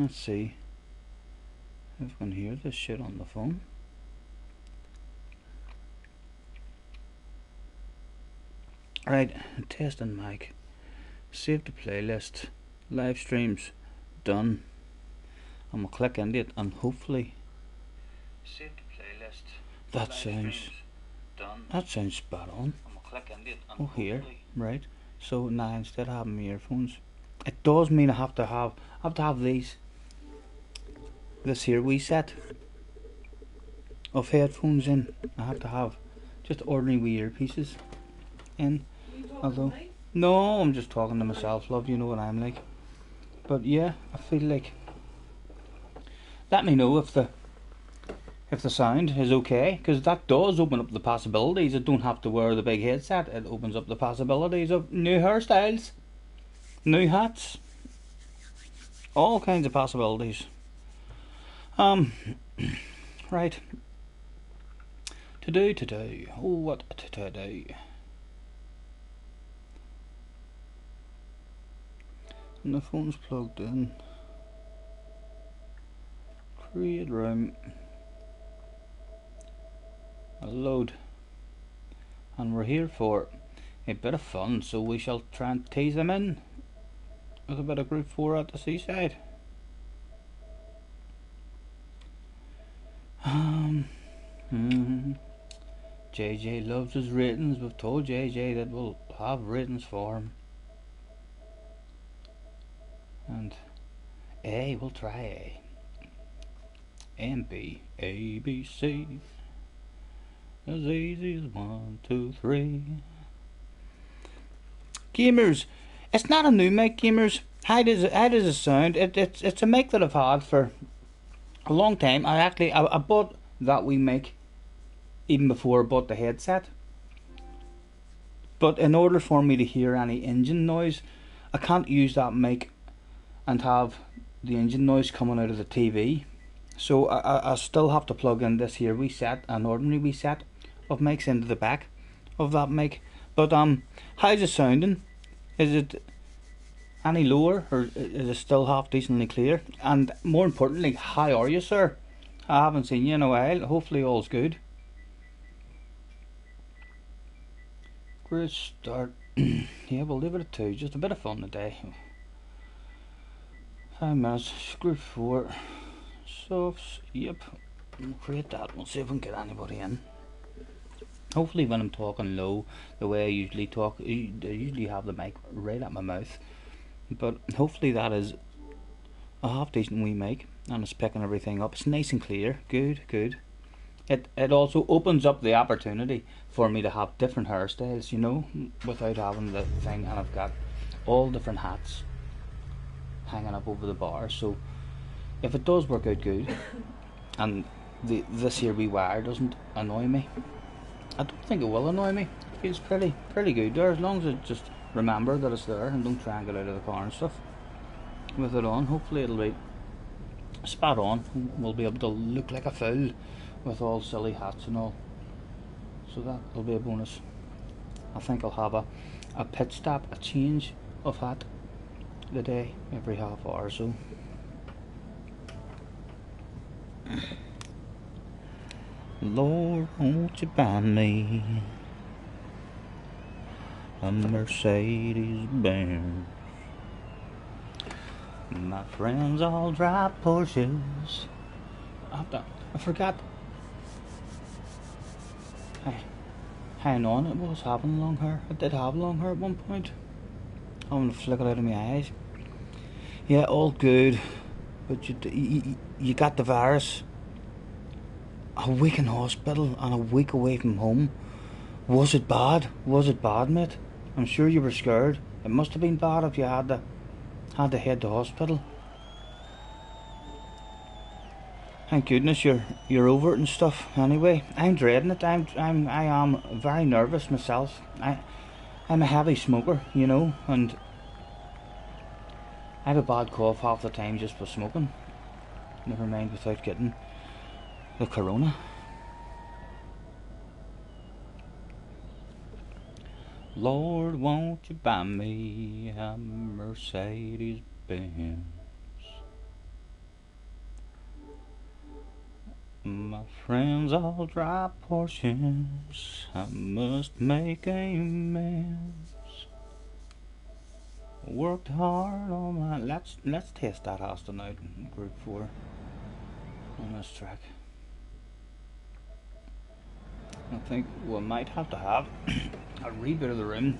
Let's see if I can hear this shit on the phone. Right, testing mic. Save the playlist. Live streams done. I'm gonna click into it and hopefully save the playlist. That sounds spot on. I'm gonna click into it and here, right. So now instead of having my earphones, it does mean I have to have these. This here wee set of headphones in. I have to have just ordinary wee earpieces in. Although no, I'm just talking to myself, love, you know what I'm like. But yeah, I feel like, let me know if the sound is okay, because that does open up the possibilities. I don't have to wear the big headset. It opens up the possibilities of new hairstyles, new hats, all kinds of possibilities. Right. To do. Oh, what to do? And the phone's plugged in. Create room. A load. And we're here for a bit of fun, so we shall try and tease them in with a bit of Group 4 at the seaside. JJ loves his ratings. We've told JJ that we'll have ratings for him. And A, we'll try A. And B. A, B, C. As easy as 1, 2, 3. Gamers, it's not a new mic, gamers. How does it sound? It's a mic that I've had for a long time. I bought that wee mic even before I bought the headset. But in order for me to hear any engine noise, I can't use that mic and have the engine noise coming out of the TV. So I still have to plug in this here wee set, an ordinary wee set of mics into the back of that mic. But how's it sounding? Is it any lower, or is it still half decently clear? And more importantly, how are you, sir? I haven't seen you in a while. Hopefully all's good. Great start. Yeah, we'll leave it at 2. Just a bit of fun today. 5 minutes. Group 4. Softs. Yep. We'll create that. We'll see if we can get anybody in. Hopefully when I'm talking low, the way I usually talk, I usually have the mic right at my mouth. But hopefully that is a half decent wee mic, and it's picking everything up. It's nice and clear. Good. It also opens up the opportunity for me to have different hairstyles, you know, without having the thing. And I've got all different hats hanging up over the bar. So if it does work out good, and this here wee wire doesn't annoy me, I don't think it will annoy me. It feels pretty good there, as long as I just remember that it's there and don't try and get out of the car and stuff with it on. Hopefully it'll be spot on. We'll be able to look like a fool with all silly hats and all. So that'll be a bonus. I think I'll have a pit stop, a change of hat the day every half hour or so. Lord, won't you buy me a Mercedes-Benz? My friends all drive Porsches. I forgot. Hang on, it was having long hair. I did have long hair at one point. I'm gonna flick it out of my eyes. Yeah, all good. But you got the virus. A week in hospital and a week away from home. Was it bad? Was it bad, mate? I'm sure you were scared. It must have been bad if you had to head to hospital. Thank goodness you're over it and stuff. Anyway, I'm dreading it. I am very nervous myself. I'm a heavy smoker, you know, and I have a bad cough half the time just for smoking. Never mind without getting the corona. Lord, won't you buy me a Mercedes-Benz? 'Cause I got the virus. A week in hospital and a week away from home. Was it bad? Was it bad, mate? I'm sure you were scared. It must have been bad if you had to head to hospital. Anyway, I'm a heavy smoker, you know, and I have a bad cough half the time just for smoking. Never mind without getting the corona. Lord, won't you buy me a Mercedes-Benz? My friends all drop portions. I must make amends. Worked hard on my. Let's test that house tonight. Group 4 on this track. I think we might have to have a rebit of the rim.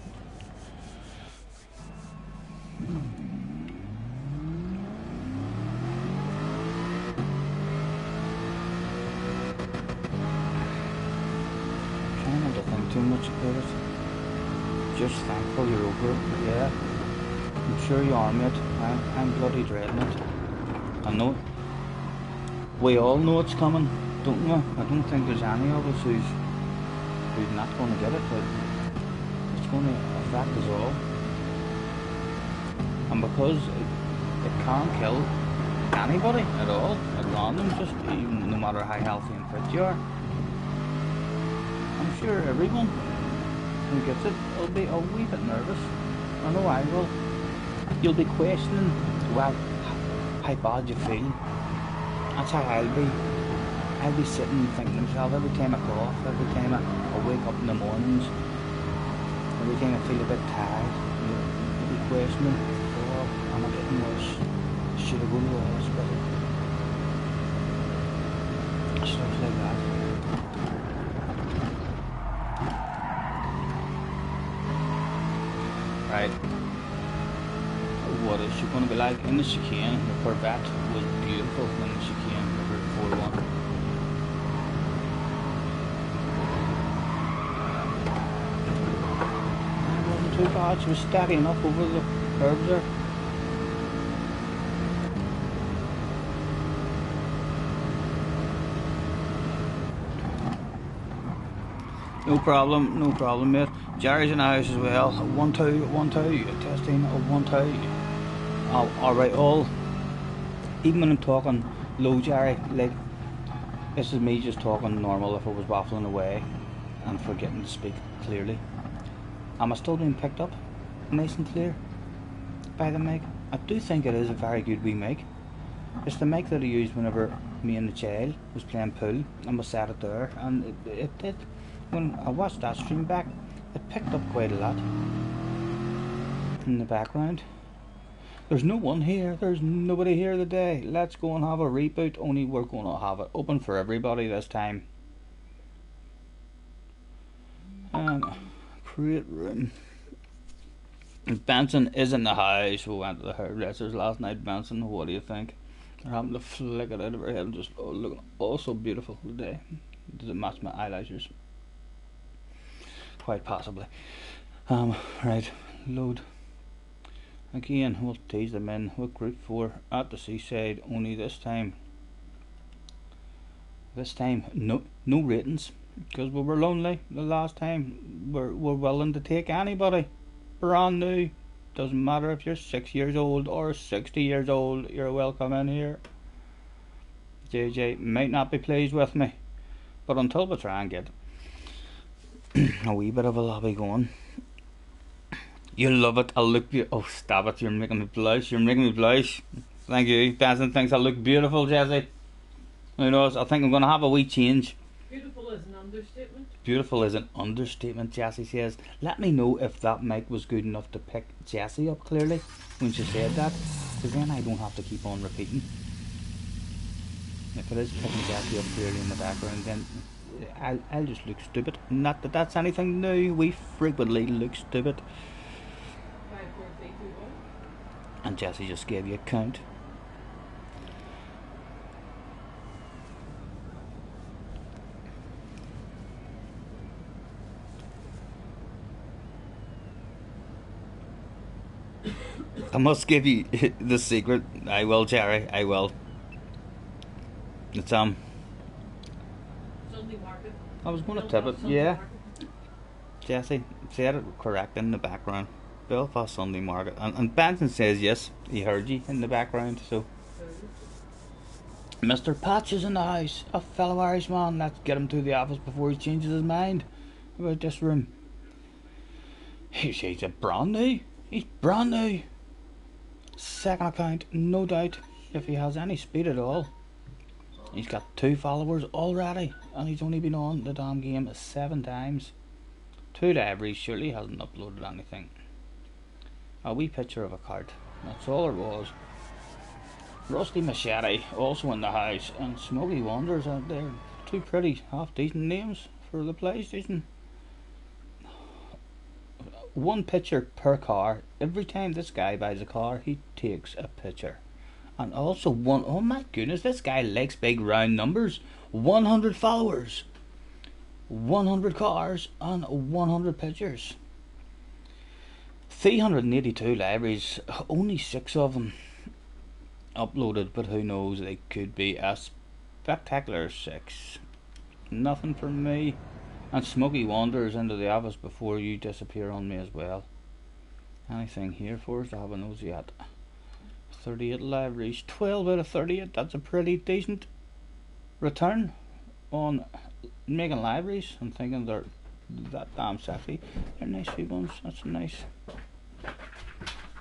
Trying not to think too much about it. Just thankful you're over it. Yeah, I'm sure you are, mate. I'm bloody dreading it. I know it. We all know it's coming, don't we? I don't think there's any of us who's not going to get it, but it's going to affect us all. And because it can't kill anybody at all, at random, just even no matter how healthy and fit you are. I'm sure everyone who gets it will be a wee bit nervous. I know I will. You'll be questioning, well, how bad you feel. That's how I'll be. I'll be sitting thinking to myself every time I cough, every time I wake up in the mornings, every time I feel a bit tired, you'll be questioning, oh, am I getting worse? Should I go to the hospital? Stuff like that. Right. What is she going to be like in the chicane? The Corvette was beautiful in the chicane, the Group 4 one. It wasn't too bad, she was steady enough over the curves there. No problem, mate. Jerry's in the house as well. 1 2 1 2 testing 1 2. Alright, even when I'm talking low, Jerry, like this is me just talking normal if I was waffling away and forgetting to speak clearly. Am I still being picked up nice and clear by the mic? I do think it is a very good wee mic. It's the mic that I used whenever me and the child was playing pool and we sat it there, and it did. When I watched that stream back, it picked up quite a lot in the background. There's no one here, there's nobody here today. Let's go and have a reboot, only we're going to have it open for everybody this time. Create room. Benson is in the house. We went to the hairdressers last night. Benson, what do you think? They're having to flick it out of her head and just looking so beautiful today. Does it match my eyelashes? Quite possibly. Right, load. Again, we'll tease them in with Group 4 at the seaside, only this time no ratings, because we were lonely the last time. We're willing to take anybody, brand new. Doesn't matter if you're 6 years old or 60 years old, you're welcome in here. JJ might not be pleased with me, but until we try and get a wee bit of a lobby going, you'll love it. I'll look oh, stop it, you're making me blush. Thank you. Benson thinks I look beautiful, Jesse. Who knows? I think I'm going to have a wee change. Beautiful is an understatement. Beautiful is an understatement, Jessie says. Let me know if that mic was good enough to pick Jessie up clearly when she said that, because then I don't have to keep on repeating. If it is picking Jessie up clearly in the background, then I'll just look stupid. Not that that's anything new. We frequently look stupid. 5 4 3 2 1. And Jessie just gave you a count. I must give you the secret. I will, Jerry. I will. It's Sunday market. I was going to tip it. Yeah. Jesse said it correct in the background. Belfast Sunday Market. And Benson says yes, he heard you in the background. So Mr. Patch is in the house, a fellow Irishman. Let's get him to the office before he changes his mind about this room. He's a brand new. He's brand new. Second account, no doubt, if he has any speed at all. He's got 2 followers already, and he's only been on the damn game 7 times. 2 libraries, surely hasn't uploaded anything. A wee picture of a cart, that's all it was. Rusty Machete also in the house, and Smoky Wonders out there. 2 pretty half decent names for the PlayStation. 1 picture per car. Every time this guy buys a car, he takes a picture. And also one, oh my goodness, this guy likes big round numbers. 100 followers, 100 cars, and 100 pictures. 382 libraries, only 6 of them uploaded, but who knows, they could be a spectacular 6. Nothing from me. And Smoky wanders into the office before you disappear on me as well. Anything here for us to have a nosy at? 38 libraries, 12 out of 38, that's a pretty decent return on making libraries. I'm thinking they're that damn sexy. They're nice wee ones, that's nice.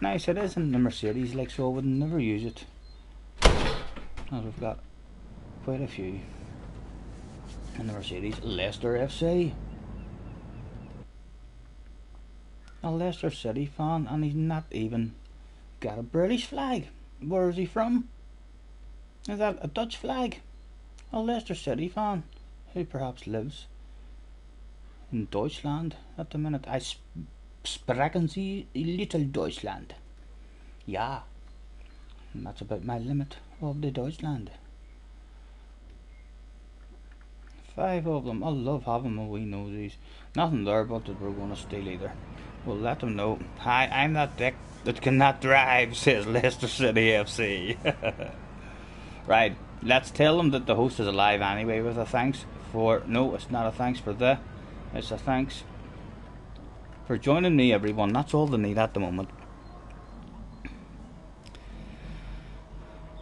Nice it is in the Mercedes, like, so I would never use it. As we've got quite a few in the Mercedes. Leicester FC. A Leicester City fan, and he's not even got a British flag. Where is he from? Is that a Dutch flag? A Leicester City fan who perhaps lives in Deutschland at the minute. I sprechen Sie little Deutschland. Yeah. And that's about my limit of the Deutschland. 5 of them. I love having my wee nosies. Nothing there but that we're going to steal either. We'll let them know. Hi, I'm that dick that cannot drive, says Leicester City FC. Right, let's tell them that the host is alive anyway with a thanks for... No, it's not a thanks for the... It's a thanks for joining me, everyone. That's all they need at the moment.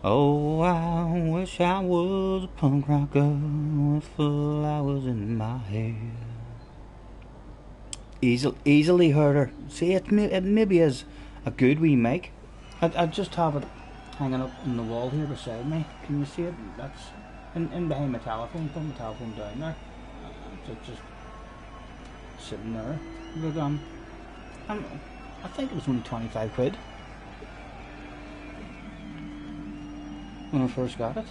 Oh, I wish I was a punk rocker with flowers in my hair. Easily heard her. See, it maybe is a good wee mic. I just have it hanging up on the wall here beside me. Can you see it? That's in behind my telephone. Put my telephone down there. It's just sitting there. But I think it was only 25 quid when I first got it.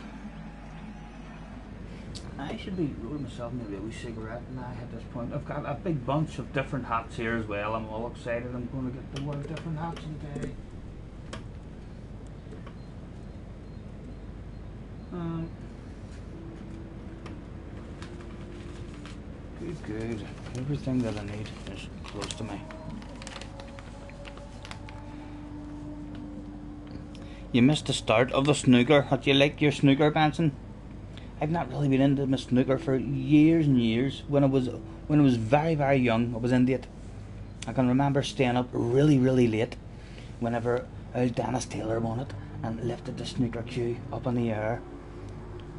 I should be rolling myself maybe a wee cigarette now at this point. I've got a big bunch of different hats here as well. I'm all excited. I'm going to get to wear different hats today. Good. Everything that I need is close to me. You missed the start of the snooker. How do you like your snooker, Benson? I've not really been into my snooker for years and years. When I was very, very young, I was into it. I can remember staying up really, really late whenever old Dennis Taylor won it and lifted the snooker cue up in the air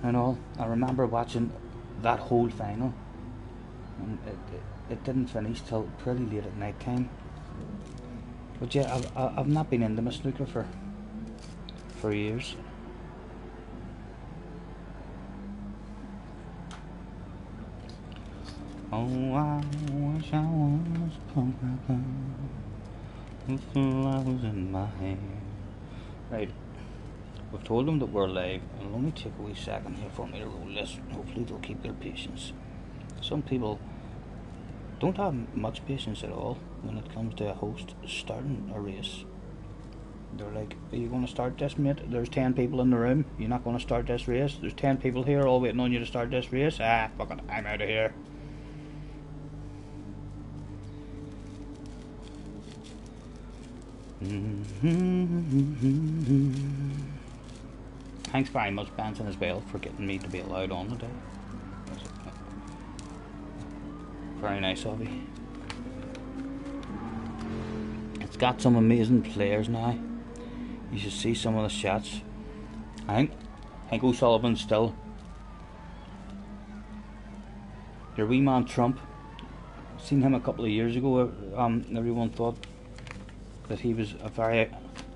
and all. I remember watching that whole final, and it didn't finish till pretty late at night time. But yeah, I've not been into my snooker for years. Oh, I wish I was a punk rocker with flowers in my hair. Right, we've told them that we're live. It'll only take a wee second here for me to roll this. Hopefully they'll keep their patience. Some people don't have much patience at all when it comes to a host starting a race. They're like, are you going to start this, mate? There's 10 people in the room. You're not going to start this race. There's 10 people here all waiting on you to start this race. Ah, fuck it, I'm out of here. Thanks very much, Benson, as well, for getting me to be allowed on today. Very nice of you. It's got some amazing players now. You should see some of the shots. I think O'Sullivan's still your wee man Trump. Seen him a couple of years ago. Everyone thought that he was a very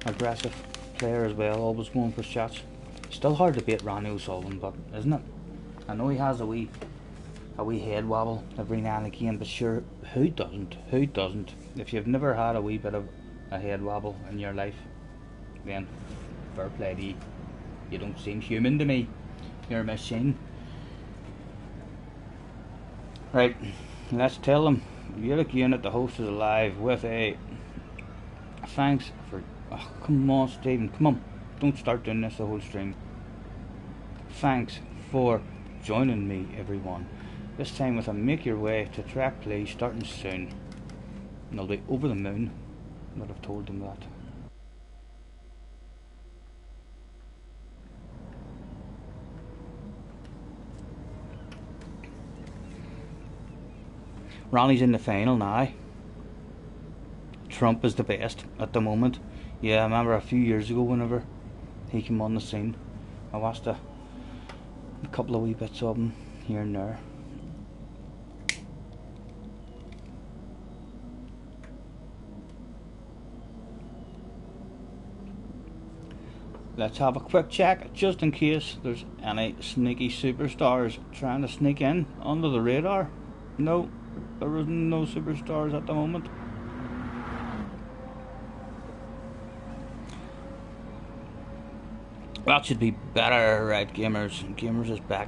aggressive player as well, always going for shots. Still hard to beat Ronnie O'Sullivan, but isn't it? I know he has a wee head wobble every now and again, but sure, who doesn't? Who doesn't? If you've never had a wee bit of a head wobble in your life, then fair play to you. You don't seem human to me. You're a machine. Right, let's tell them yet again that the host is alive with a thanks for. Oh, come on, Stephen, come on. Don't start doing this the whole stream. Thanks for joining me, everyone. This time with a make your way to track play starting soon. And I'll be over the moon that I've told them that. Ronnie's in the final now. Trump is the best at the moment. Yeah, I remember a few years ago whenever he came on the scene, I watched a couple of wee bits of him here and there. Let's have a quick check just in case there's any sneaky superstars trying to sneak in under the radar. No, there is no superstars at the moment. That should be better, right, gamers? Gamers is back.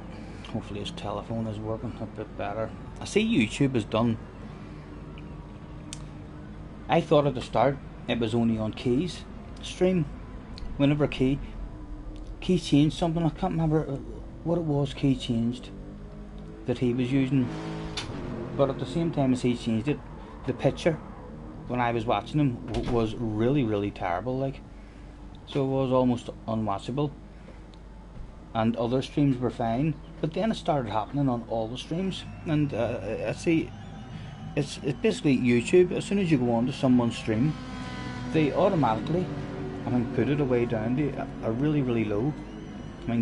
Hopefully his telephone is working a bit better. I see YouTube is done. I thought at the start it was only on Key's stream. Whenever Key changed something, I can't remember what it was Key changed that he was using. But at the same time as he changed it, the picture when I was watching him was really terrible, like. So it was almost unwatchable, and other streams were fine, but then it started happening on all the streams. And I see it's basically YouTube. As soon as you go on to someone's stream, they automatically, put it away down to a really low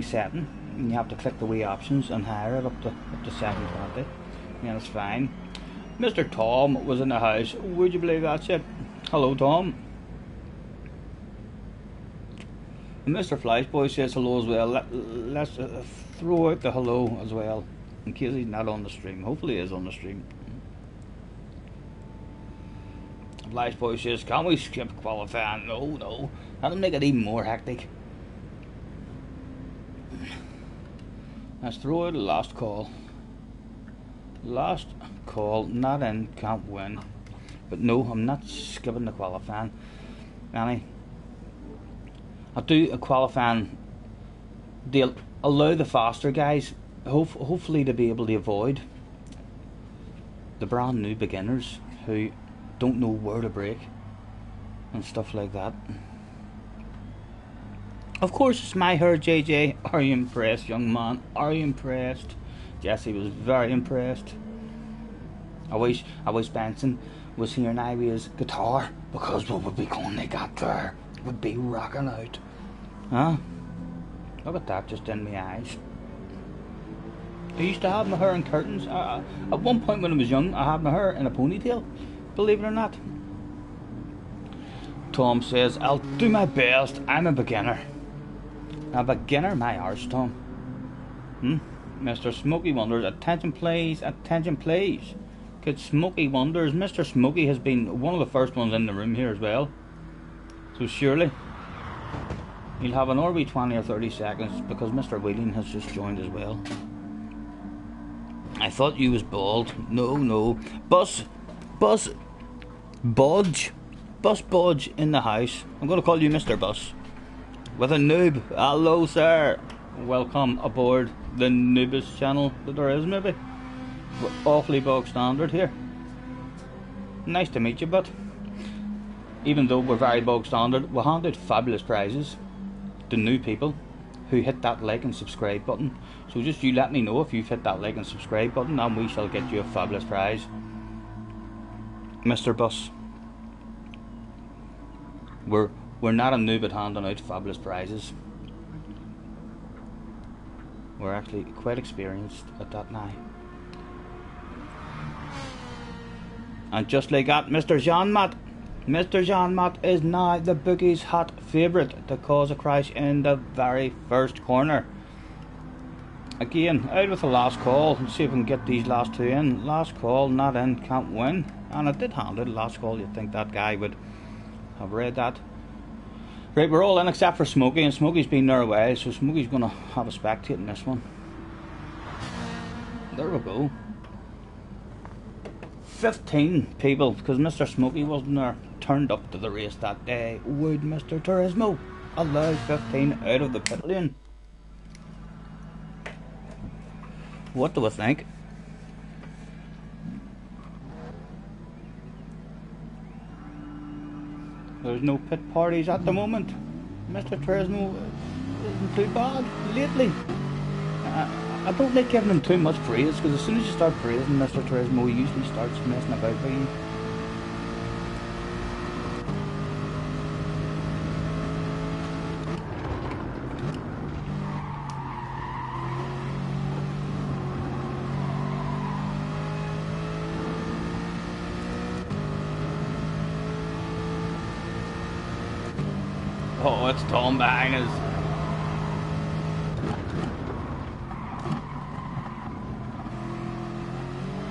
setting, and you have to click the way options and higher it up to 720. Yeah, that's fine. Mr. Tom was in the house. Would you believe that shit? Hello, Tom. And Mr. Flashboy says hello as well. Let's throw out the hello as well, in case he's not on the stream. Hopefully he is on the stream. Flashboy says, can we skip qualifying? No. That'll make it even more hectic. Let's throw out a last call. Last call, not in, can't win. But no, I'm not skipping the qualifying. Annie, I'll do a qualifying. They'll allow the faster guys, hopefully, to be able to avoid the brand new beginners who don't know where to brake and stuff like that. Of course, it's my hair, JJ. Are you impressed, young man? Are you impressed? Jesse was very impressed. I wish Benson was hearing Ivy's guitar, because what would be going they got there? Would be rocking out. Huh? Look at that, just in my eyes. I used to have my hair in curtains. At one point when I was young, I had my hair in a ponytail, believe it or not. Tom says, I'll do my best. I'm a beginner. A beginner, my arse, Tom. Mr. Smokey Wonders, attention please, attention please. Good Smokey Wonders. Mr. Smokey has been one of the first ones in the room here as well. So surely he'll have another wee 20 or 30 seconds, because Mr. Wheeling has just joined as well. I thought you was bald. No. Bus Budge in the house. I'm going to call you Mr. Bus. With a noob. Hello, sir. Welcome aboard the noobest channel that there is, maybe. We're awfully bog standard here. Nice to meet you, but even though we're very bog standard, we'll hand out fabulous prizes to new people who hit that like and subscribe button. So just you let me know if you've hit that like and subscribe button, and we shall get you a fabulous prize. Mr. Bus, we're not a noob at handing out fabulous prizes. We're actually quite experienced at that now. And just like that, Mr. Jean Matt Mr. Jean Mott is now the bookie's hot favourite to cause a crash in the very first corner. Again, out with the last call. Let's see if we can get these last two in. Last call, not in, can't win. And it did handle the last call. You'd think that guy would have read that. Right, we're all in except for Smokey, and Smokey's been there a while, so Smokey's going to have a spectate in this one. There we go. 15 people, because Mr. Smokey wasn't there, turned up to the race that day. Would Mr. Turismo allow 15 out of the pit lane? What do we think? There's no pit parties at the moment. Mr. Turismo isn't too bad lately. I don't like giving him too much praise, because as soon as you start praising Mr. Turismo, he usually starts messing about with you. Oh, it's Tom behind us.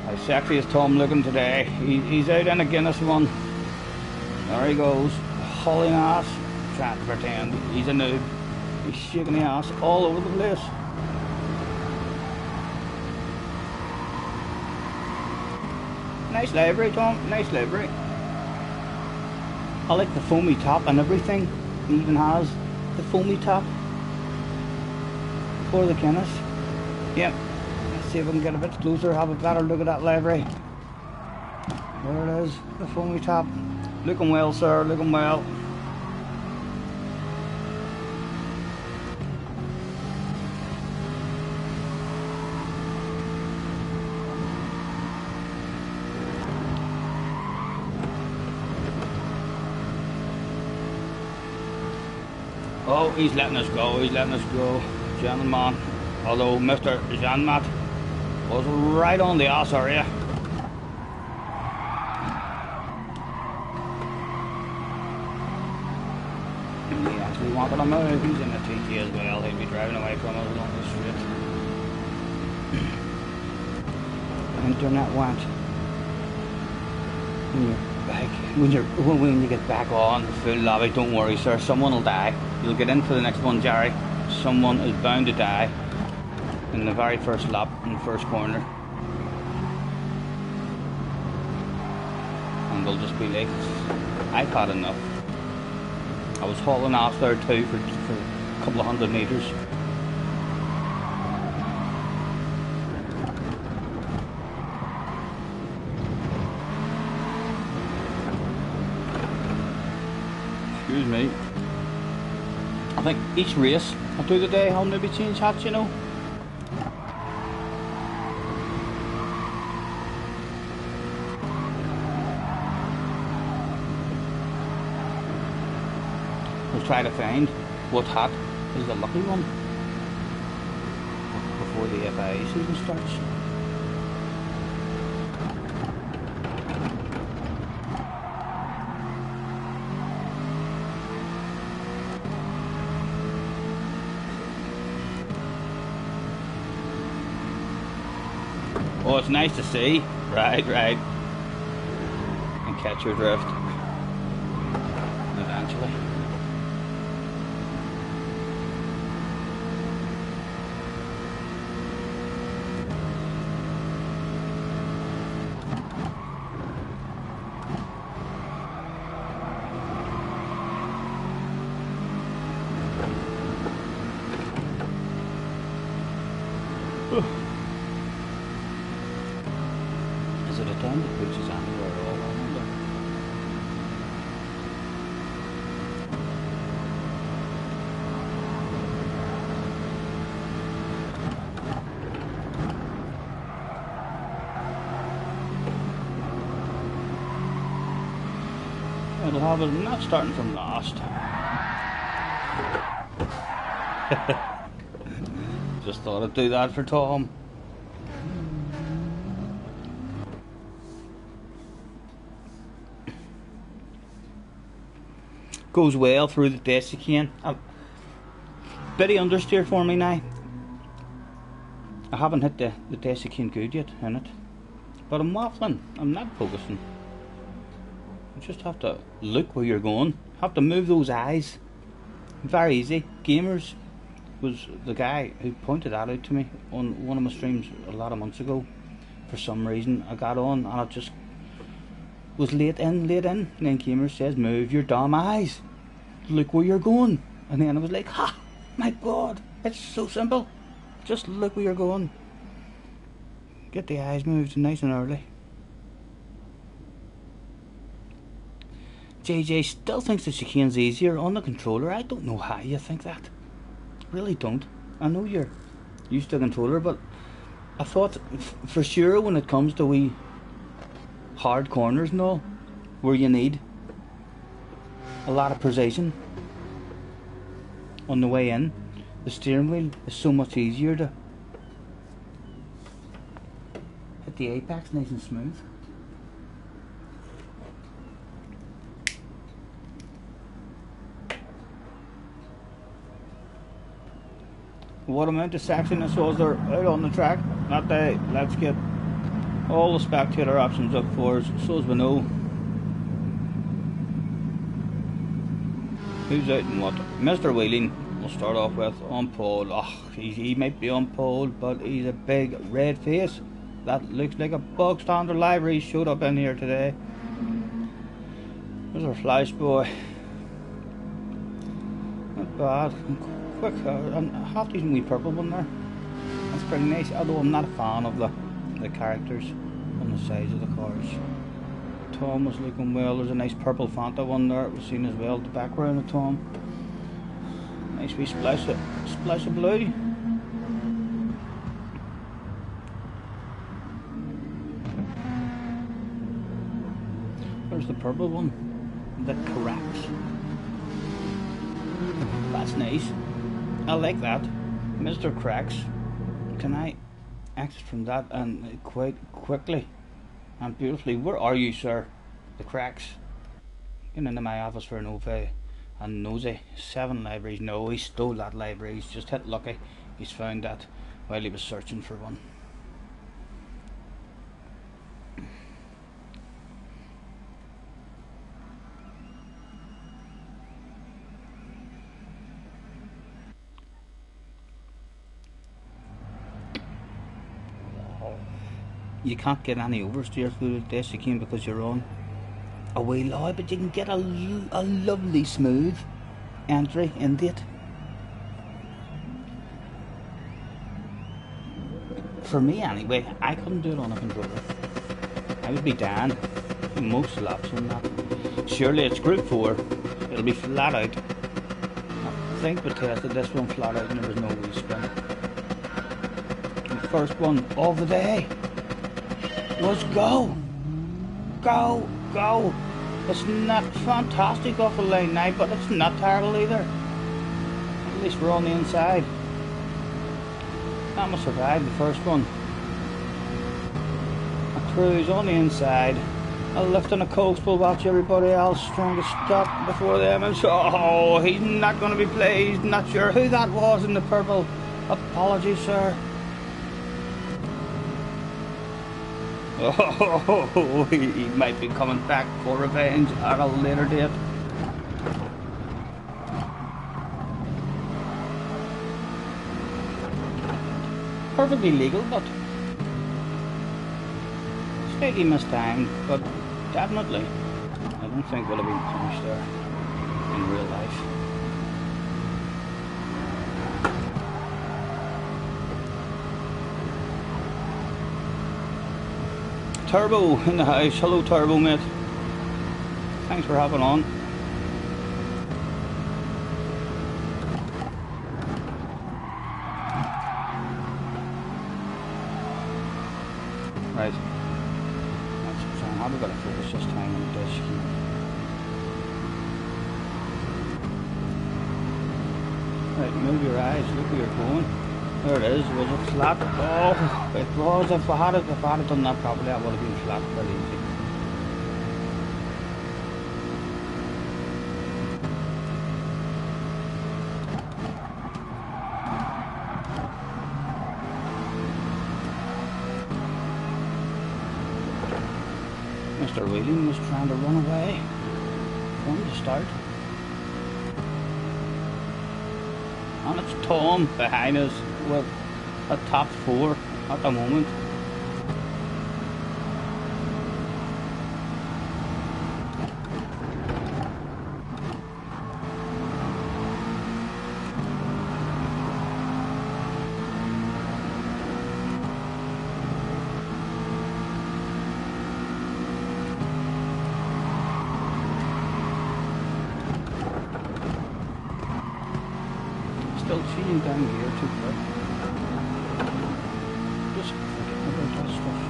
How sexy is Tom looking today? He's out in a Guinness one. There he goes, hauling ass, trying to pretend he's a noob. He's shaking the ass all over the place. Nice livery, Tom, nice livery. I like the foamy top and everything. He even has the foamy top for the Guinness. Yep. Let's see if we can get a bit closer, have a better look at that livery. There it is, the foamy top. Looking well, sir, looking well. Oh, he's letting us go, gentlemen. Although Mr. Jean Mott was right on the ass area. He actually wanted to move. He's in the TT as well. He'll be driving away from us along the street. Internet went. When you get back on the full lobby, don't worry, sir. Someone will die. You'll get in for the next one, Jerry. Someone is bound to die in the very first lap, in the first corner. And they'll just be like, I've had enough. I was hauling off there too for a couple of 100 meters. Excuse me. I think each race or through the day I'll maybe change hats, you know. We'll try to find what hat is the lucky one before the FIA season starts. Oh, it's nice to see. Right. And catch your drift. Eventually. Is it a time that puts us anywhere at all, I wonder? It'll have it not starting from last. Just thought I'd do that for Tom. goes well through the testn. Bit of understeer for me now. I haven't hit the testn good yet in it, but I'm waffling. I'm not focusing. You just have to look where you're going. Have to move those eyes. Very easy. Gamers was the guy who pointed that out to me on one of my streams a lot of months ago. For some reason I got on and I just was late in, and then Gamer says, move your damn eyes, look where you're going. And then I was like, ha, my god, it's so simple, just look where you're going, get the eyes moved nice and early. JJ still thinks the chicane's easier on the controller. I don't know how you think that, really don't. I know you're used to a controller, but I thought for sure when it comes to wee hard corners and all, where you need a lot of precision on the way in, the steering wheel is so much easier to hit the apex nice and smooth. What amount of sexiness was there out on the track that day? Let's get all the spectator options up for us so as we know who's out and what. Mr. Wheeling we'll start off with on pole. Oh, he might be on pole, but he's a big red face. That looks like a bog standard library showed up in here today. There's our flash boy. Not bad. Quick, and half decent wee purple one there. That's pretty nice, although I'm not a fan of the characters on the sides of the cars. Tom was looking well. There's a nice purple Fanta one there we've seen as well, the background of Tom. Nice wee splash of blue. There's the purple one that cracks. That's nice. I like that. Mr. Cracks. Can I exit from that and quite quickly and beautifully? Where are you, sir? The Cracks. Get into my office for an OV and nosy. 7 libraries. No, he stole that library. He's just hit lucky. He's found that while he was searching for one. You can't get any oversteer through the dash you can because you're on a wee low, but you can get a lovely smooth entry into it. For me anyway, I couldn't do it on a controller. I would be down most laps on that. Surely it's group 4, it'll be flat out. I think we tested this one flat out and there was no wheel spin. The first one of the day was go. It's not fantastic off the line now, but it's not terrible either. At least we're on the inside. That must survive the first one. A cruise on the inside. A lift and a coast will watch everybody else trying to stop before them. And so, oh, he's not going to be pleased. Not sure who that was in the purple. Apologies, sir. Oh, he might be coming back for revenge at a later date. Perfectly legal, but slightly mistimed, but definitely I don't think we'll have been punished there in real life. Turbo in the house. Hello Turbo, mate. Thanks for hopping on. Right. So how we got to focus this time on the dash key. Right, move your eyes, look where you're going. There it is. Was it flat? Oh, it was. If I had done that properly, I would have been flat very easy. Mr. Wheeling was trying to run away from the start. And it's Tom behind us with a top 4 at the moment. Still feeling down here too quick. Just forgetting about that stuff.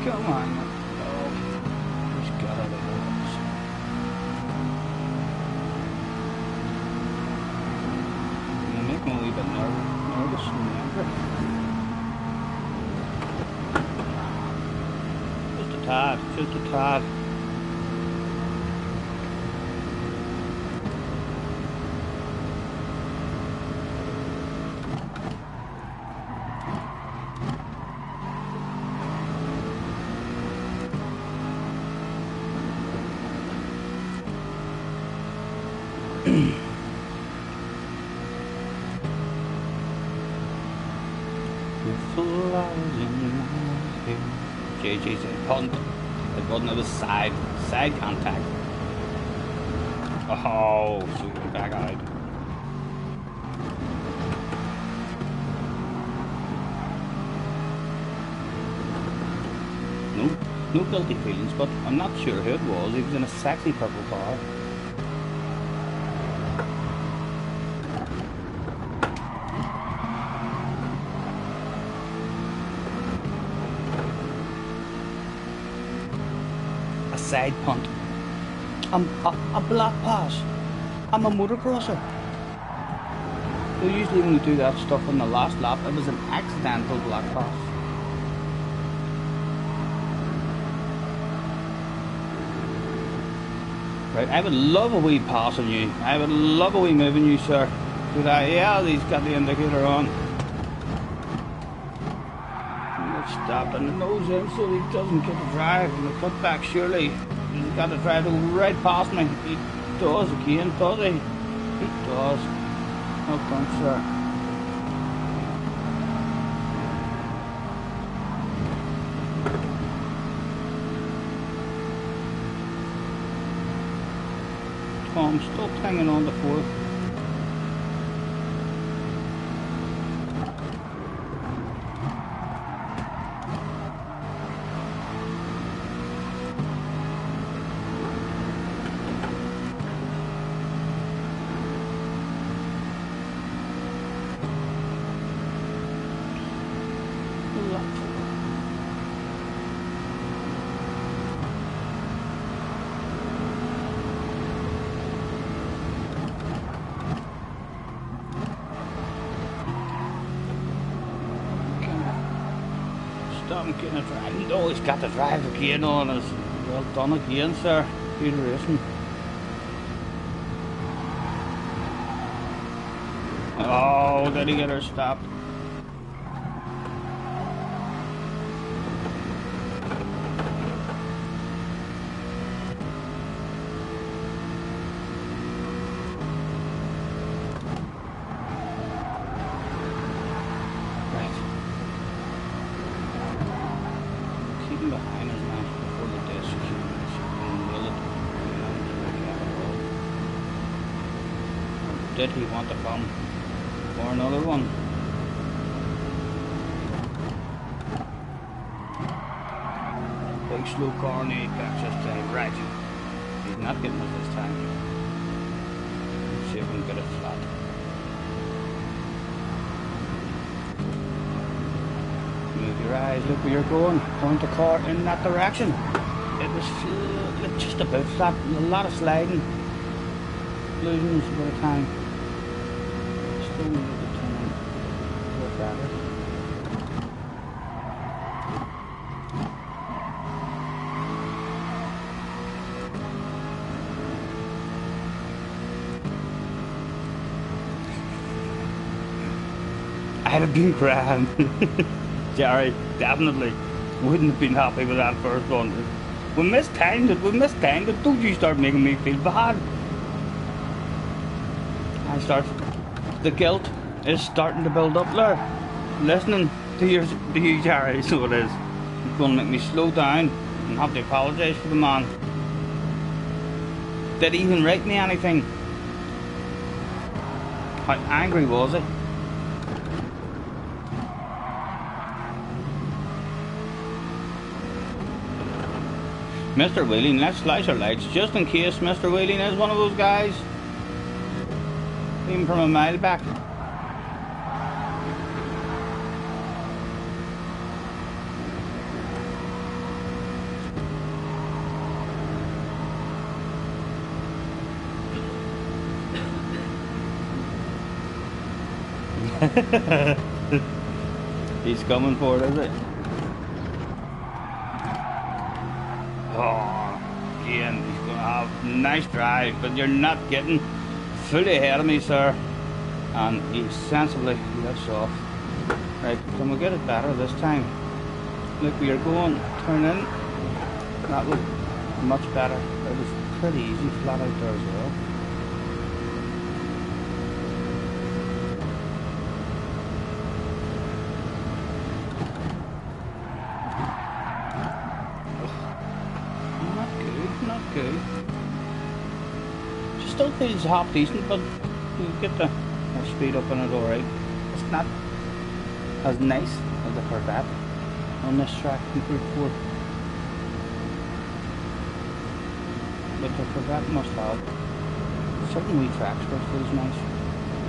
Come on. Oh, just got out of this. You make me a wee bit nervous and angry. Just a tad, just a tad. JJ said punt. It wasn't, it was side contact. Oh, shooting back out. No guilty feelings, but I'm not sure who it was. He was in a sexy purple car. Side punt. I'm a black pass. I'm a motocrosser. So usually when we do that stuff on the last lap, it was an accidental black pass. Right, I would love a wee pass on you. I would love a wee move on you, sir. Yeah, he's got the indicator on. Stopped on the nose in so he doesn't get the drive and the cut back surely. He's got the drive to go right past me. He does again, does he? He does. Well done, sir. Tom still hanging on the 4th. Stop him getting a drive. Oh, he's got the drive again on us. Well done again, sir. Good racing. Oh, did he get her stopped? Behind us now before the disc did he want to come for another one? Big slow car and he catch this time. Right, he's not getting it this time. Let's see if we can get it flat. Move your eyes, look where you're going, point the car in that direction. it was just about flat, a lot of sliding, losing us a bit of time. Still need to turn in a bit better. I'd have been grand. Jerry, definitely wouldn't have been happy with that first one. We mistimed it. Don't you start making me feel bad. The guilt is starting to build up there. Listening to you, Jerry, so it is. It's going to make me slow down and have to apologise for the man. Did he even write me anything? How angry was he? Mr. Wheeling, let's flash our lights just in case Mr. Wheeling is one of those guys. Even from a mile back. He's coming for it, is it? Oh, again, he's going to have a nice drive, but you're not getting fully ahead of me, sir. And he sensibly lifts off. Right, can we get it better this time? Look, we are going, turn in. That was much better. It was pretty easy, flat out there as well. Not good. She still feels half decent, but you get the speed up on it alright. It's not as nice as the Corvette on this track in Group 4. But the Corvette must have certain wee tracks where it feels nice.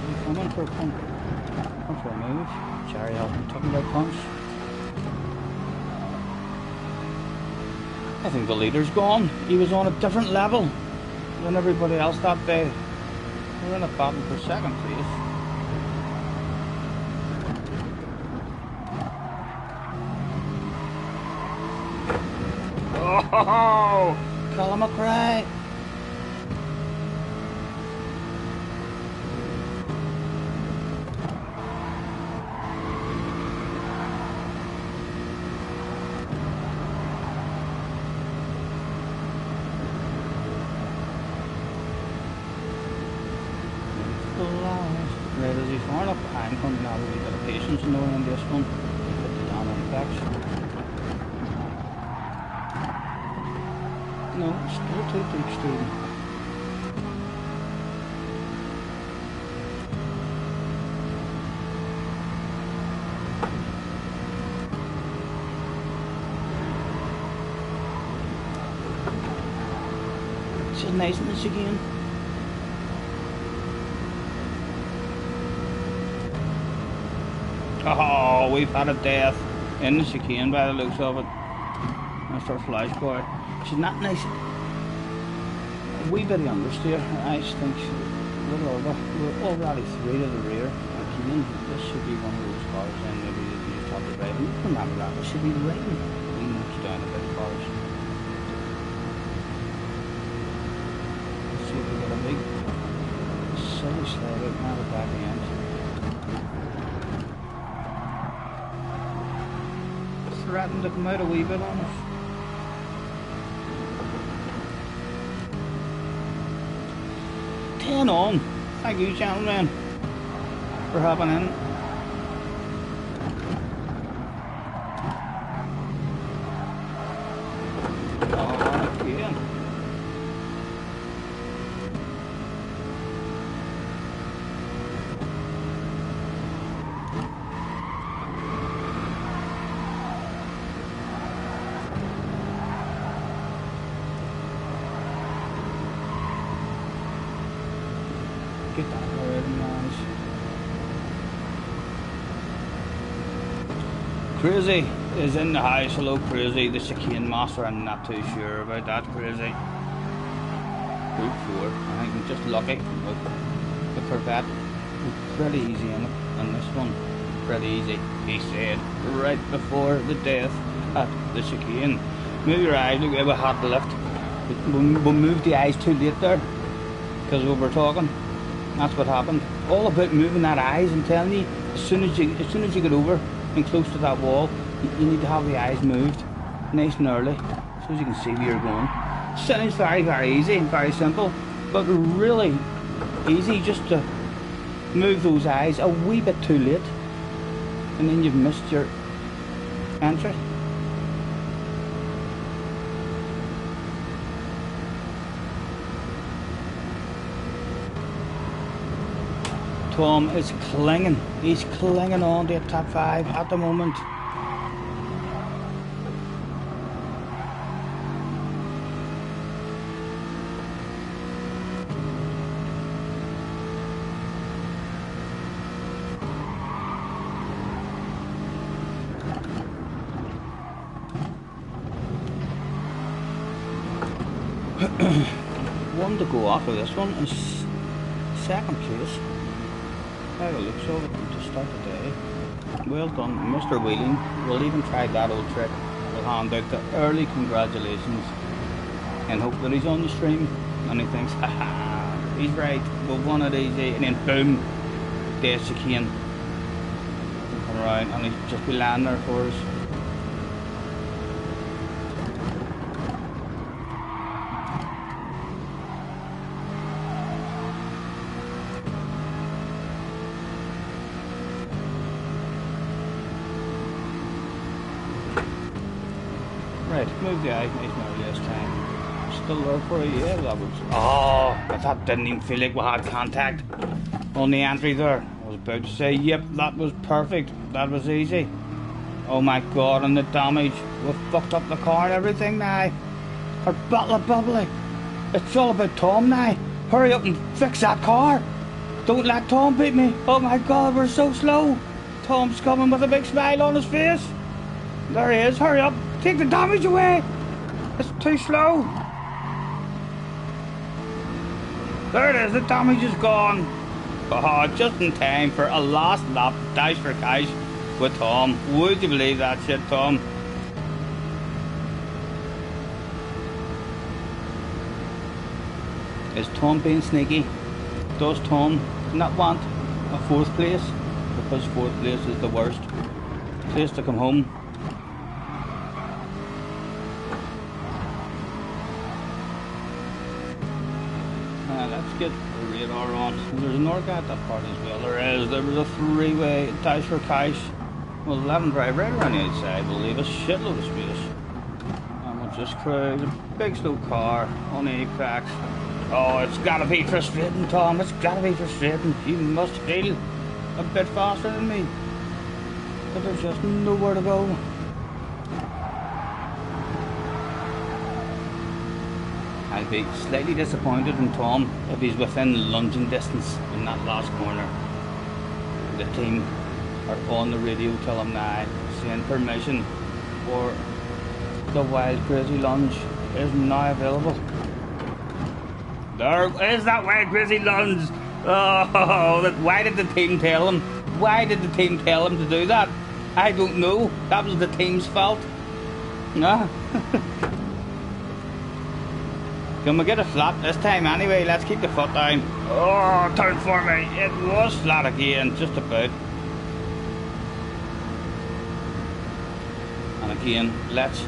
You come in for a pump, come for a move. Jerry has been talking about pumps. I think the leader's gone. He was on a different level than everybody else that day. We're in a battle for second place. Oh, Colin McRae. Right, as he's far enough behind, coming out a wee bit of patience and knowing on this one, put the down on the backs. No, still too deep, Stephen. It's just nice in this again. Oh, we've had a death in the chicane by the looks of it. Mr. Flash Boy. She's not nice. A wee bit of understeer. I just think we're already 3 to the rear. Again, this should be one of those cars then maybe that you just have to drive. And remember that, it should be right we notch down a bit of cars. Let's see if we get a big silly slide out now the back end. Threatened to come out a wee bit on us. Ten on. Thank you, gentlemen, for hopping in. Oh, again. Get that already, nice. Crazy. is in the house. Hello, Crazy, the chicane master. I'm not too sure about that, Crazy. Group 4. I think I'm just lucky with the Corvette. We're pretty easy in it, and this one, pretty easy. He said right before the death at the chicane. Move your eyes, look, we had the lift. We moved the eyes too late there, because we were talking. That's what happened. All about moving that eyes, I'm telling you. As soon as you get over and close to that wall, you need to have the eyes moved nice and early, so as you can see where you're going. It's very, very easy and very simple, but really easy just to move those eyes a wee bit too late, and then you've missed your entry. Tom is clinging. He's clinging on to a top 5 at the moment. One to go after this one is second place. By the looks of it to start the day. Well done, Mr. Wheeling. We'll even try that old trick. We'll hand out the early congratulations and hope that he's on the stream and he thinks, haha, he's right, we've won it easy, and then boom, there's chicane. Come around and he'll just be landing there for us. Right, move the eye nice and early this time. Still there for you, yeah, that was... Oh, I thought, didn't even feel like we had contact on the entry there. I was about to say, yep, that was perfect. That was easy. Oh my god, and the damage. We fucked up the car and everything now. Our bottle of bubbly. It's all about Tom now. Hurry up and fix that car. Don't let Tom beat me. Oh my god, we're so slow. Tom's coming with a big smile on his face. There he is, hurry up. Take the damage away! It's too slow! There it is, the damage is gone! Oh, just in time for a last lap dash for cash with Tom. Would you believe that shit, Tom? Is Tom being sneaky? Does Tom not want a 4th place? Because 4th place is the worst place to come home. Let's get the radar on. There's an orca at that part as well. There was a 3-way dash for cash. Well, 11 drive right around the outside will leave a shitload of space. And we'll just cruise a big slow car on the apex. Oh, it's gotta be frustrating, Tom. It's gotta be frustrating. You must feel a bit faster than me. But there's just nowhere to go. I'd be slightly disappointed in Tom if he's within lunging distance in that last corner. The team are on the radio till him now, saying permission for the wild crazy lunge is now available. There is that wild crazy lunge! Oh, why did the team tell him? Why did the team tell him to do that? I don't know. That was the team's fault. No. Can we get a flat this time anyway? Let's keep the foot down. Oh, turn for me. It was flat again, just about. And again, let's...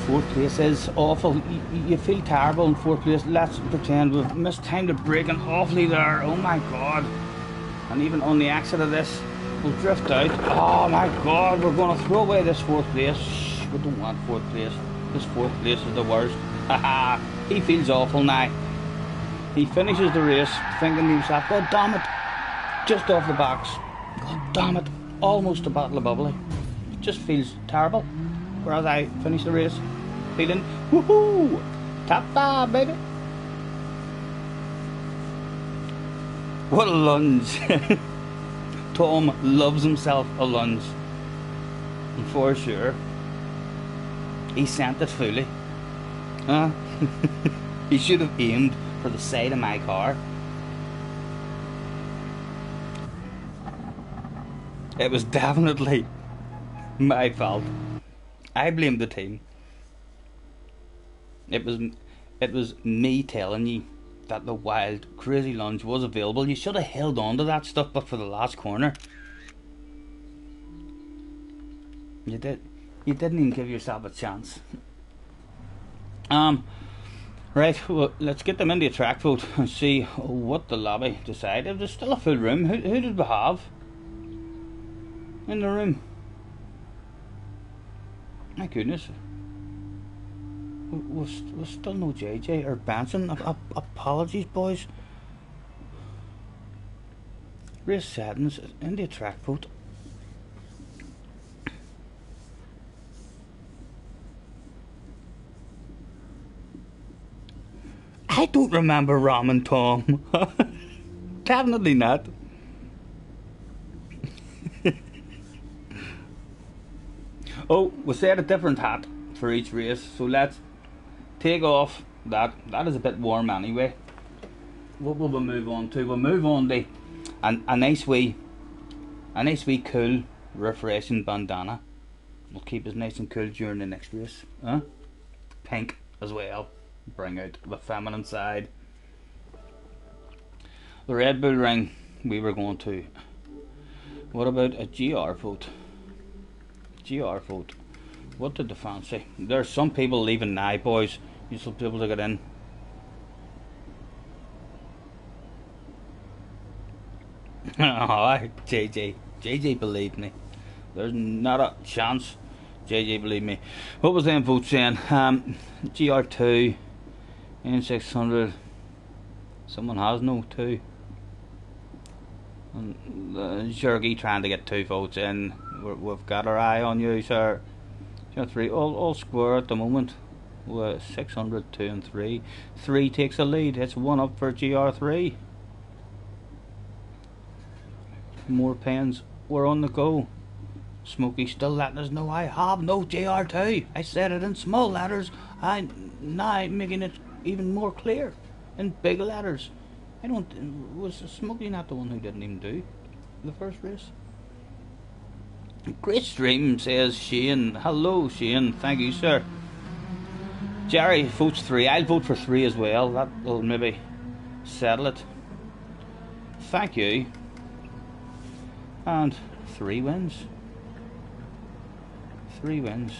4th place is awful. You feel terrible in 4th place. Let's pretend we've missed time to brake and awfully there. Oh my god. And even on the exit of this, we'll drift out. Oh my god, we're going to throw away this 4th place. Shh, we don't want 4th place. This 4th place is the worst. Haha, he feels awful now. He finishes the race thinking to himself, God damn it, just off the box. God damn it, almost a bottle of bubbly. It just feels terrible. Whereas I finish the race feeling, woohoo, top 5, baby. What a lunge. Tom loves himself a lunge. for sure. He sent it fully. Huh? He should have aimed for the side of my car. It was definitely my fault. I blame the team. It was me telling you that the wild crazy lunge was available. You should have held on to that stuff, but for the last corner. You didn't even give yourself a chance. Right, well, let's get them into a track vote and see what the lobby decided. There's still a full room. Who did we have in the room? My goodness. Was still no JJ or Benson. Apologies, boys. Race settings in the track vote. I don't remember Ram and Tom. Definitely not. Oh, we set a different hat for each race, so let's take off that. That is a bit warm anyway. What will we move on to? We'll move on to a nice wee cool, refreshing bandana. We'll keep us nice and cool during the next race. Huh? Pink as well. Bring out the feminine side. The Red Bull ring we were going to. What about a GR vote? GR vote. What did the fans say? There's some people leaving now, boys. You should be able to get in. Alright, JJ believed me. There's not a chance. JJ believed me. What was them votes saying? GR2 N600. Someone has no 2. And Zergy trying to get 2 votes in. We've got our eye on you, sir. GR3 all square at the moment. 600, 2 and 3. 3 takes a lead. It's 1 up for GR3. More pens. We're on the go. Smokey still letting us know I have no GR2. I said it in small letters. I now making it even more clear in big letters. I don't. Was Smokey not the one who didn't even do the first race? Great stream, says Shane. Hello, Shane. Thank you, sir. Jerry votes 3. I'll vote for 3 as well. That will maybe settle it. Thank you. And 3 wins. 3 wins.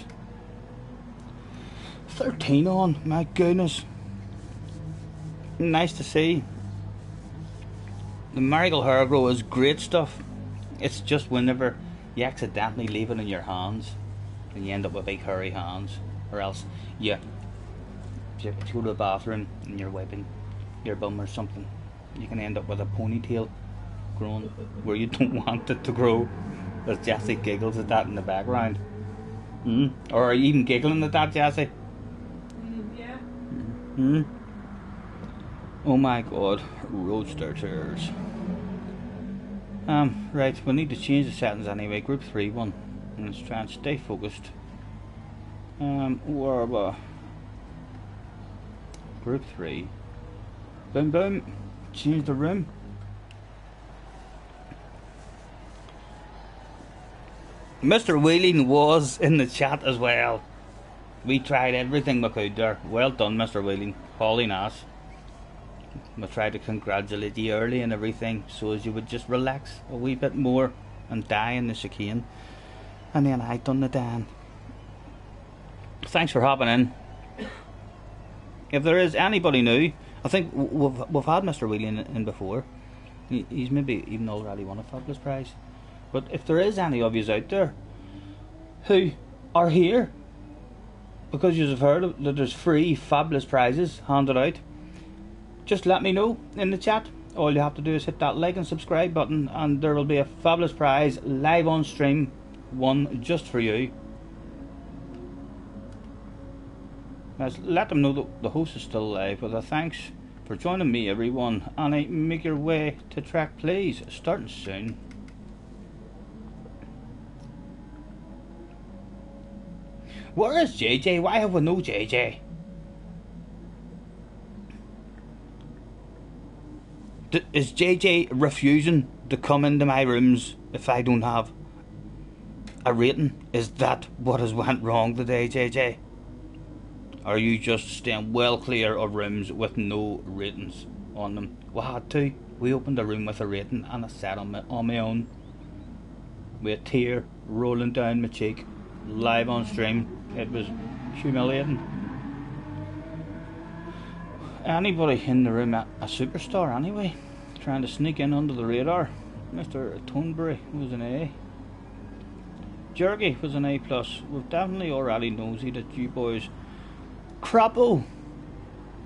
13 on. My goodness. Nice to see. The Marigold Hairgrow is great stuff. It's just whenever you accidentally leave it in your hands and you end up with big hairy hands, or else you go to the bathroom and you're wiping your bum or something, you can end up with a ponytail growing where you don't want it to grow. As Jesse giggles at that in the background. Or are you even giggling at that, Jesse? Yeah. Oh my god, roadster tours. Right, we need to change the settings anyway. Group 3 one. Let's try and stay focused. Where are we? Group 3. Boom boom. Change the room. Mr. Wheeling was in the chat as well. We tried everything we could there. Well done, Mr. Wheeling. Hauling ass. We tried to congratulate you early and everything, so as you would just relax a wee bit more and die in the chicane. And then I done the Dan. Thanks for hopping in. If there is anybody new, I think we've had Mr. Wheeling in before. He's maybe even already won a fabulous prize. But if there is any of yous out there who are here because you have heard that there's free fabulous prizes handed out, just let me know in the chat. All you have to do is hit that like and subscribe button, and there will be a fabulous prize live on stream, one just for you. Let's let them know that the host is still alive. With a thanks for joining me, everyone, and make your way to track, please. Starting soon. Where is JJ? Why have we no JJ? Is JJ refusing to come into my rooms if I don't have a rating? Is that what has went wrong today, JJ? Are you just staying well clear of rooms with no ratings on them? We had to. We opened a room with a rating and I sat on my own with a tear rolling down my cheek, live on stream. It was humiliating. Anybody in the room, a superstar anyway, trying to sneak in under the radar. Mr. Tonebury was an A. Jergy was an A+. We've definitely already nosy that you boys. Croppo!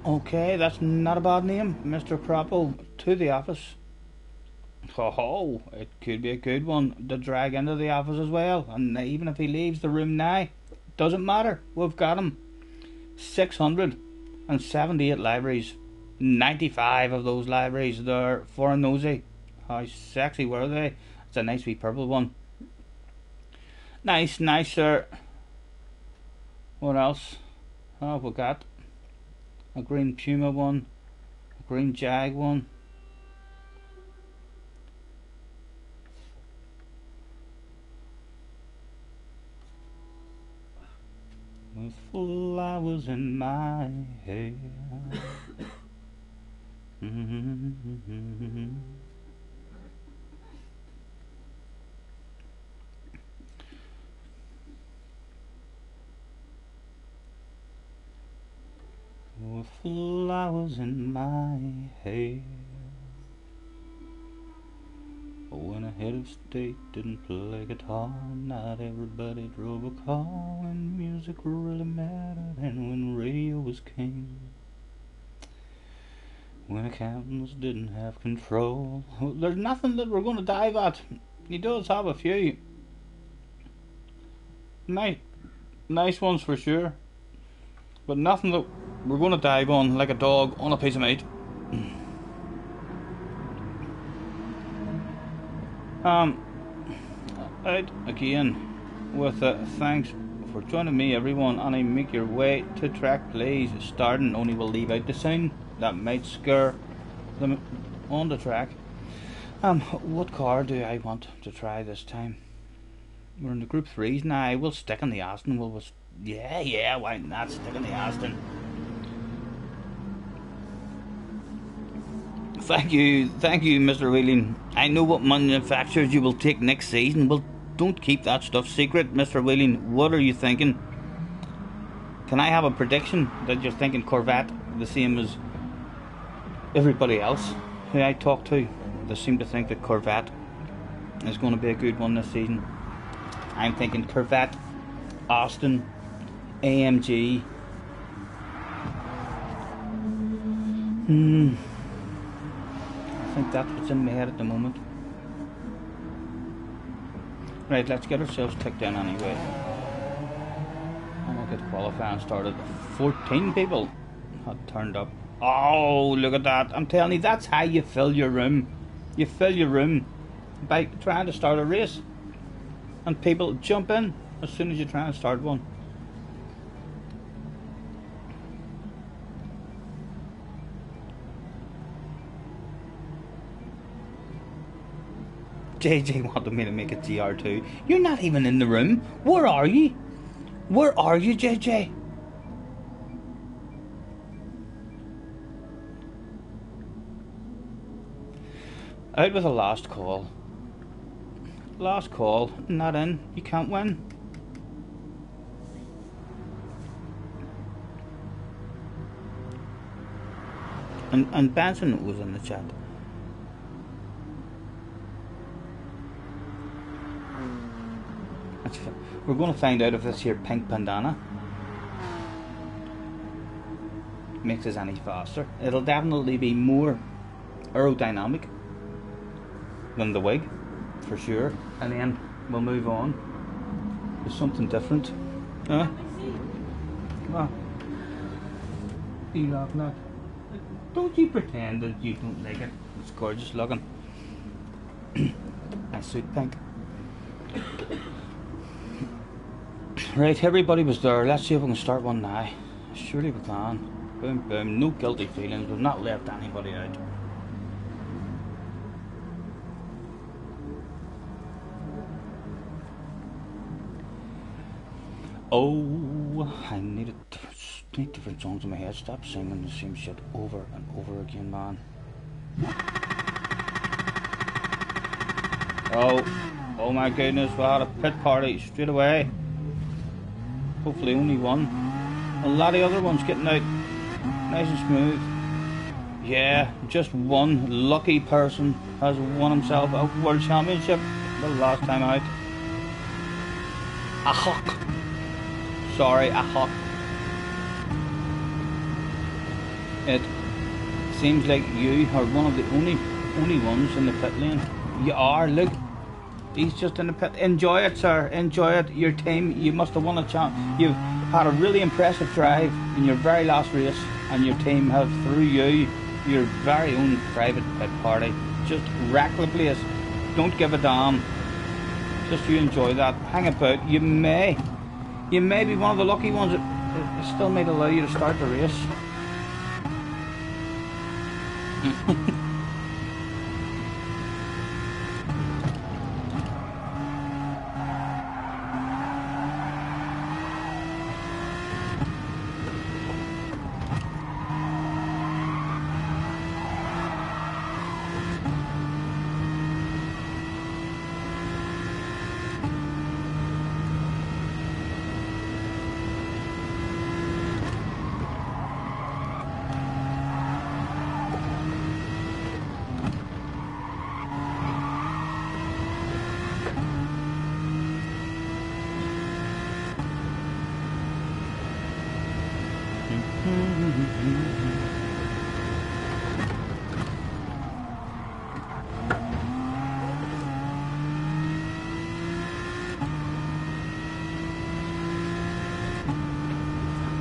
Okay, that's not a bad name, Mr. Croppo. To the office. Oh, it could be a good one to drag into the office as well. And even if he leaves the room now, doesn't matter. We've got him. 678 libraries. 95 of those libraries there for a nosy. How sexy were they? It's a nice wee purple one. Nice, sir. What else? Oh, we got a green Puma one, a green Jag one. With flowers in my hair. With flowers in my hair. When a head of state didn't play guitar, not everybody drove a car, and music really mattered, and when radio was king. When accountants didn't have control. There's nothing that we're going to dive at. He does have a few nice ones for sure, but nothing that we're going to dive on like a dog on a piece of meat. Out again with thanks for joining me, everyone, and I make your way to track, please. Starting, only will leave out the sound that might scare them on the track. What car do I want to try this time? We're in the Group 3s now. We'll stick in the Aston. Yeah, why not stick in the Aston? Thank you, Mr. Wheeling. I know what manufacturers you will take next season. Well, don't keep that stuff secret, Mr. Wheeling. What are you thinking? Can I have a prediction that you're thinking Corvette, the same as everybody else who I talk to? They seem to think that Corvette is going to be a good one this season. I'm thinking Corvette, Aston, AMG. I think that's what's in my head at the moment. Right, let's get ourselves ticked in anyway. And we'll get qualifying started. 14 people had turned up. Oh, look at that. I'm telling you, that's how you fill your room. You fill your room by trying to start a race. And people jump in as soon as you try and start one. JJ wanted me to make a GR2. You're not even in the room. Where are you? Where are you, JJ? Out with a last call. Last call. Not in. You can't win. And Benson was in the chat. We're going to find out if this here pink bandana makes us any faster. It'll definitely be more aerodynamic than the wig, for sure. And then we'll move on to something different. Huh? Come on. What are you laughing at? Don't you pretend that you don't like it. It's gorgeous looking. My suit pink. Right, everybody was there. Let's see if we can start one now. Surely we can. Boom, boom. No guilty feelings. We've not left anybody out. Oh, I need different songs in my head. Stop singing the same shit over and over again, man. Oh my goodness, we had a pit party straight away. Hopefully only one. A lot of other ones getting out nice and smooth. Yeah, just one lucky person has won himself a world championship the last time out. Ahok. Sorry, ahok. It seems like you are one of the only ones in the pit lane. You are, look. He's just in the pit. Enjoy it, sir. Enjoy it. Your team, you must have won a champ. You've had a really impressive drive in your very last race, and your team have, through you, your very own private pit party. Just wreck the place. Don't give a damn. Just you enjoy that. Hang about. You may be one of the lucky ones that still might allow you to start the race.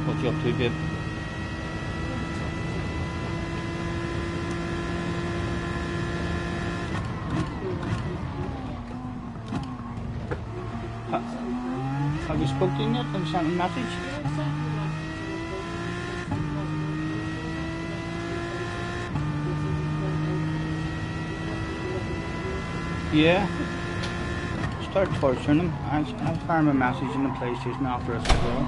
What you up to, babe? Have you spoken to him yet and sent him a message? Yeah. Start torturing him. I'll fire him a message in the PlayStation after us as well.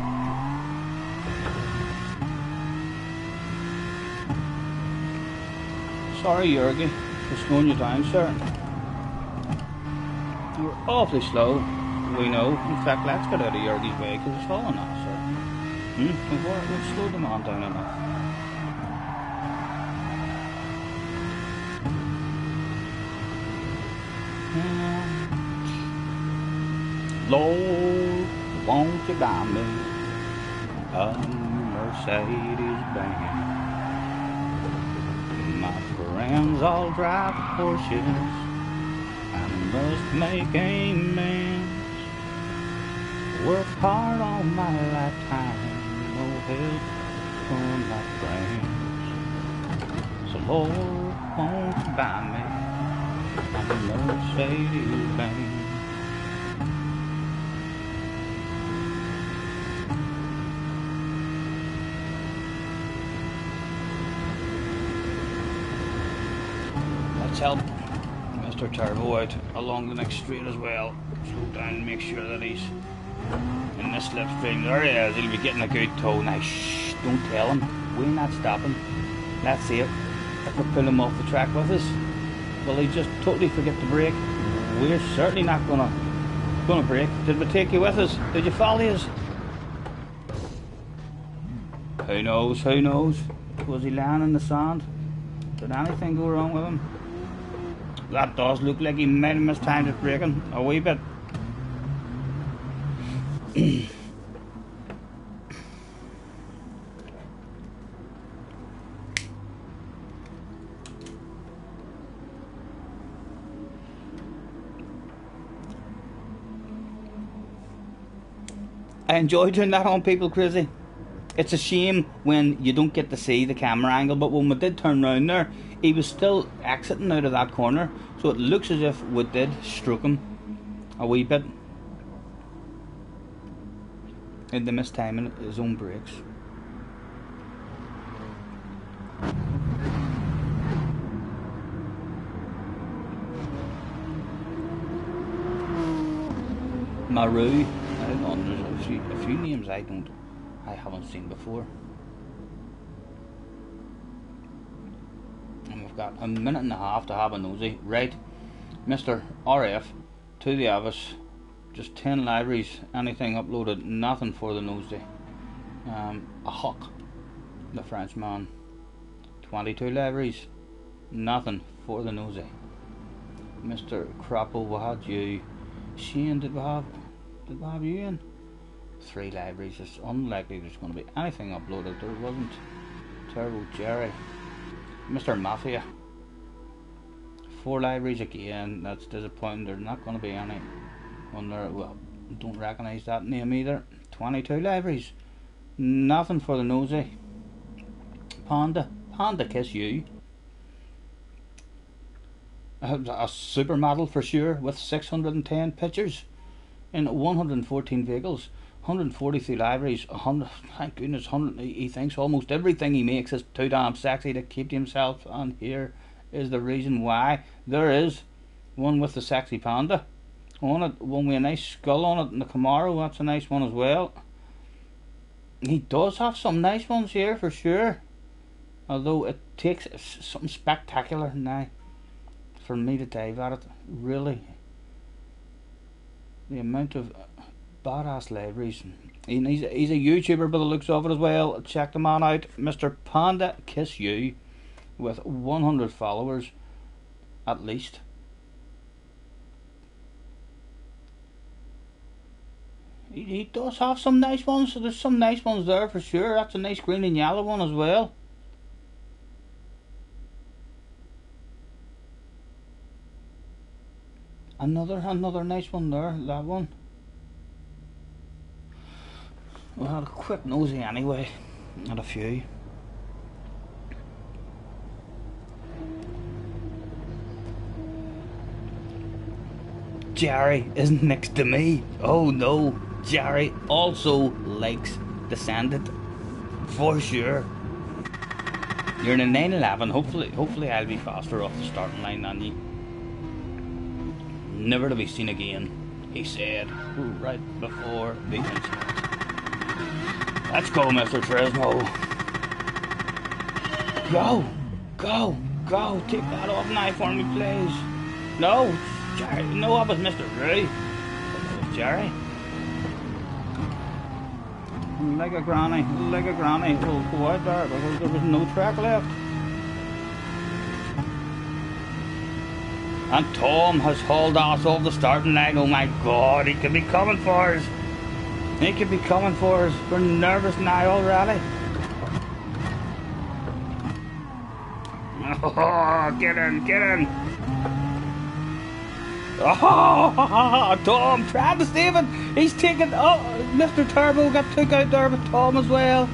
Sorry, Jurgi, for slowing you down, sir. You're awfully slow. We know. In fact, let's get out of Jurgi's way because it's falling off, sir. We'll slow them on down enough. Lord, won't you buy me a Mercedes-Benz? My friends all drive Porsches and must make amends. Work hard all my lifetime, no help from my friends. So Lord, won't you buy me a Mercedes-Benz? Let's help Mr. Turbo out along the next straight as well. Slow down and make sure that he's in the slipstream. There he is, he'll be getting a good tow. Now shh, don't tell him. We're not stopping. Let's see it. If we pull him off the track with us, will he just totally forget to brake? We're certainly not gonna brake. Did we take you with us? Did you follow us? Who knows, who knows? Was he lying in the sand? Did anything go wrong with him? That does look like he might have mistimed his braking a wee bit. I enjoy doing that on people, Crazy. It's a shame when you don't get to see the camera angle, but when we did turn round there, he was still exiting out of that corner, so it looks as if we did stroke him a wee bit. And they missed timing his own brakes. Maru, there's a few names I haven't seen before. And we've got a minute and a half to have a nosy. Right, Mr. RF, to the Avis, just 10 libraries, anything uploaded, nothing for the nosy. A Huck, the Frenchman, 22 libraries, nothing for the nosy. Mr. Crapo, we had you. Shane, did we have you in? 3 libraries. It's unlikely there's going to be anything uploaded. There wasn't. Turbo Jerry. Mr. Mafia, 4 libraries again. That's disappointing. There's not going to be any on there. Well, don't recognise that name either. 22 libraries, nothing for the nosy. Panda Kiss You. A supermodel for sure, with 610 pictures in 114 vehicles, 143 libraries, 100. Thank goodness, 100. He thinks almost everything he makes is too damn sexy to keep to himself, and here is the reason why. There is one with the sexy panda on it, one with a nice skull on it, and the Camaro. That's a nice one as well. He does have some nice ones here for sure, although it takes something spectacular now for me to dive at it. Really, the amount of badass libraries. He's a YouTuber by the looks of it as well. Check the man out, Mr. Panda Kiss You, with 100 followers at least. He does have some nice ones. So there's some nice ones there for sure. That's a nice green and yellow one as well. Another nice one there, that one. We'll have a quick nosy anyway at a few. Jerry is next to me. Oh no, Jerry also likes Descendant for sure. You're in a 911. Hopefully I'll be faster off the starting line than you. Never to be seen again, he said right before the incident. Let's go, Mr. Tresmo. Go. Take that off now for me, please. No, Jerry. No, that was Mr. Ray. That was Jerry. Like a granny. We'll go out there because there was no track left. And Tom has hauled us off the starting line. Oh my God, he could be coming for us. We're nervous now already. Oh, get in. Oh, Tom tried to save it. He's taken. Oh, Mr. Turbo got took out there with Tom as well.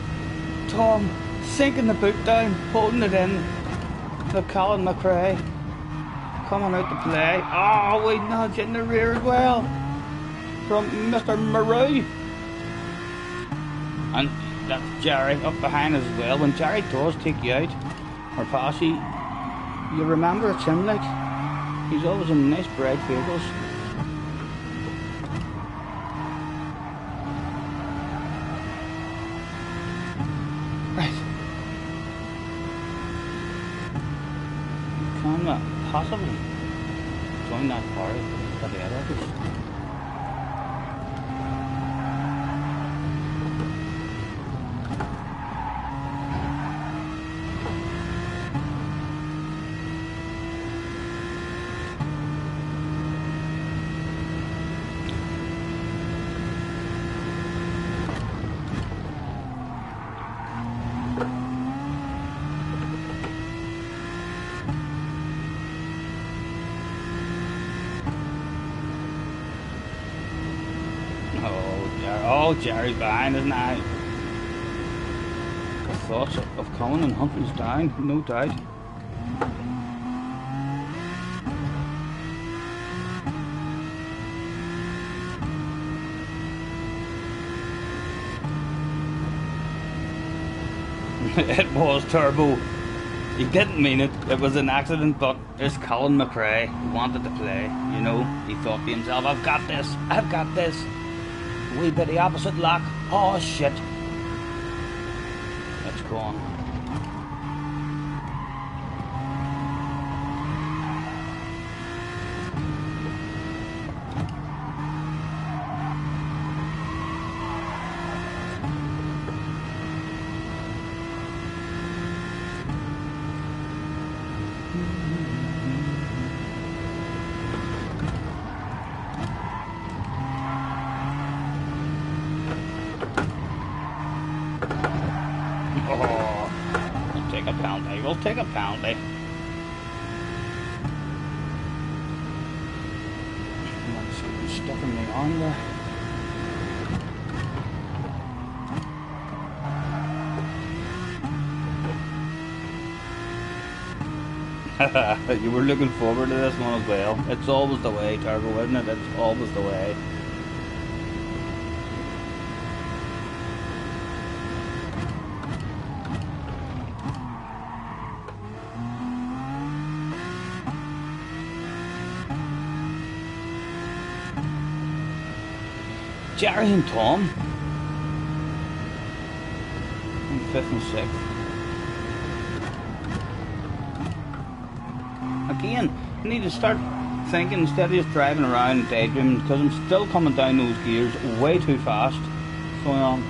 Tom sinking the boot down, holding it in. The Colin McRae coming out to play. Oh, we nudge in the rear as well from Mr. Maru. And that's Jerry up behind us as well. When Jerry does take you out or pass you, you remember it's him. Like, he's always in nice bright vehicles. Right. Can we possibly join that car at the other office? Oh, Jerry's behind us now. The thoughts of coming and hunting us down, no doubt. It was Turbo. He didn't mean it. It was an accident, but it's Colin McRae who wanted to play. You know, he thought to himself, I've got this. I've got this. A wee bit of opposite lock. Oh, shit. Let's go on. Oh, we'll take a penalty. We'll take a penalty. That's getting stuck in my arm there. You were looking forward to this one as well. It's always the way, Turbo, isn't it? It's always the way. Jerry and Tom in 5th and 6th. Again, I need to start thinking instead of just driving around and daydreaming, because I'm still coming down those gears way too fast. What's going on?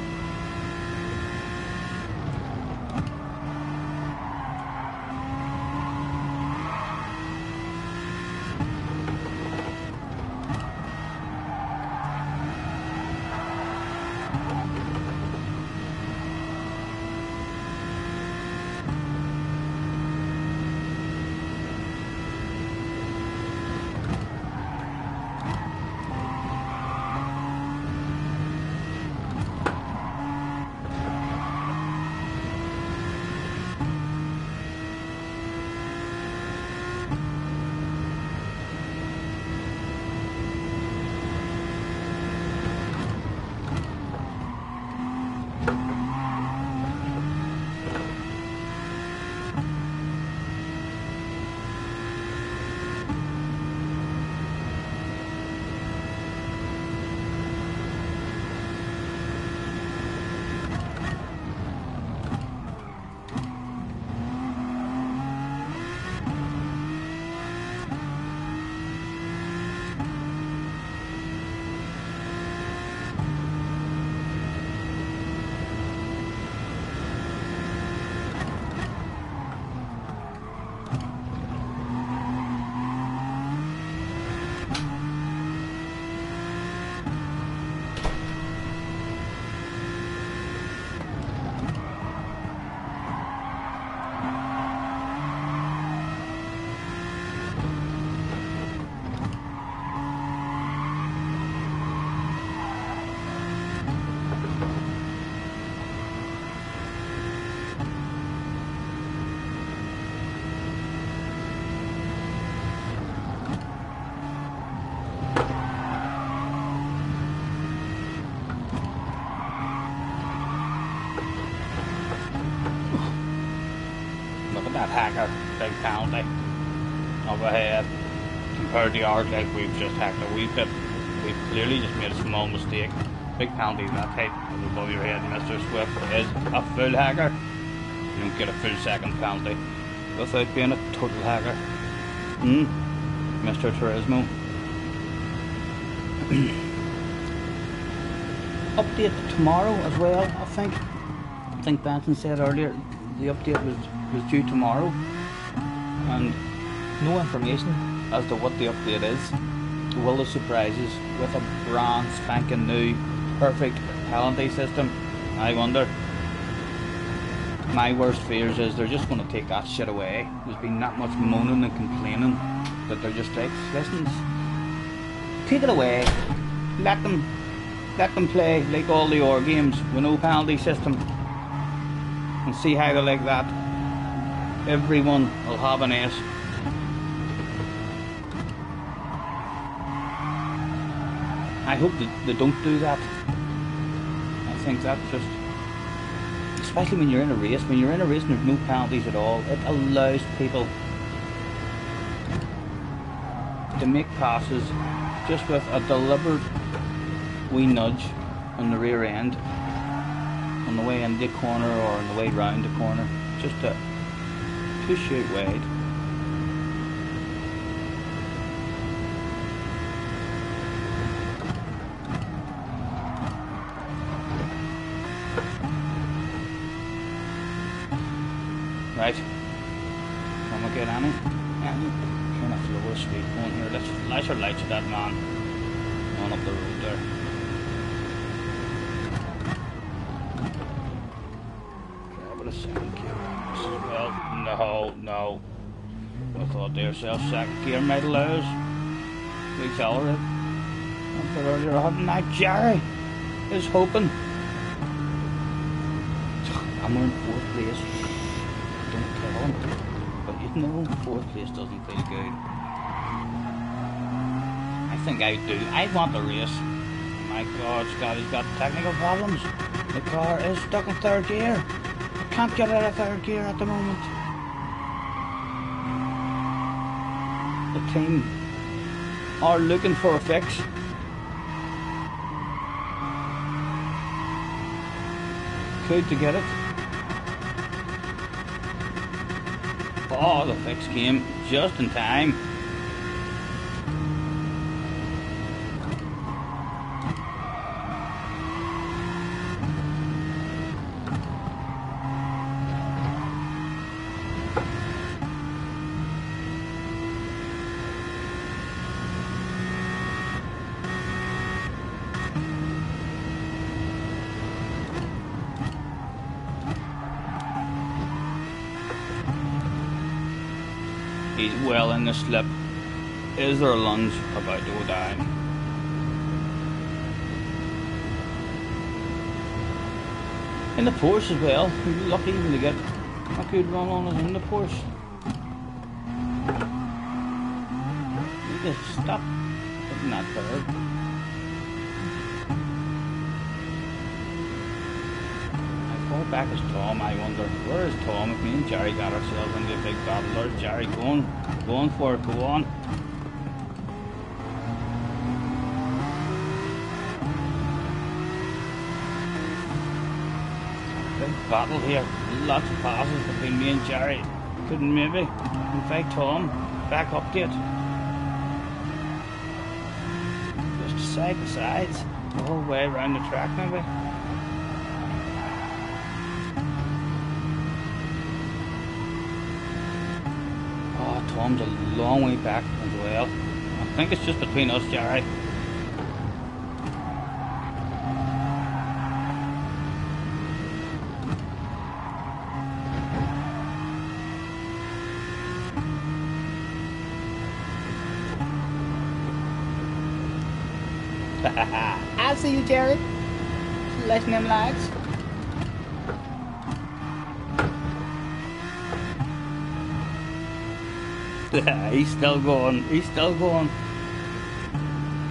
That hacker, big penalty. Overhead. Compared to ours, like we've just hacked a wee bit. We've clearly just made a small mistake. Big penalty in that height. Above your head, Mr. Swift is a full hacker. You don't get a full second penalty without being a total hacker. Mr. Turismo. Update tomorrow as well, I think. I think Benson said earlier the update was due tomorrow, and no information as to what the update is. Will the surprises with a brand spanking new perfect penalty system? I wonder. My worst fears is they're just going to take that shit away. There's been that much moaning and complaining that they're just like, listen, take it away, let them play like all the other games with no penalty system, and see how they like that. Everyone will have an ace. I hope that they don't do that. I think that just especially when you're in a race. When you're in a race and there's no penalties at all, it allows people to make passes just with a deliberate wee nudge on the rear end, on the way into the corner or on the way round the corner, just to push you out wide. Right, can we get any kind of flow of speed going here? Let's flash our lights at that man on up the road there. Grab it a second gear as well. No. I thought their self-second gear might allow us to accelerate. But earlier on, now Jerry is hoping. And we're in 4th place. Don't tell him. But you know, 4th place doesn't feel good. I think I do. I want the race. My God, Scotty's got technical problems. The car is stuck in 3rd gear. Can't get out of 3rd gear at the moment. The team are looking for a fix. Could to get it. Oh, the fix came just in time. He's well in the slip. Is there a lunge about to go down? In the Porsche as well. He was lucky even to get a good run on us in the Porsche. Need to stop hitting that bird. Back is Tom. I wonder where is Tom? If me and Jerry got ourselves into a big battle, where's Jerry going for it? Go on. Big battle here. Lots of passes between me and Jerry. Couldn't maybe invite Tom back update. Just side to sides, the whole way around the track maybe. Tom's a long way back as well. I think it's just between us, Jerry. I'll see you, Jerry. Letting them lads. He's still going.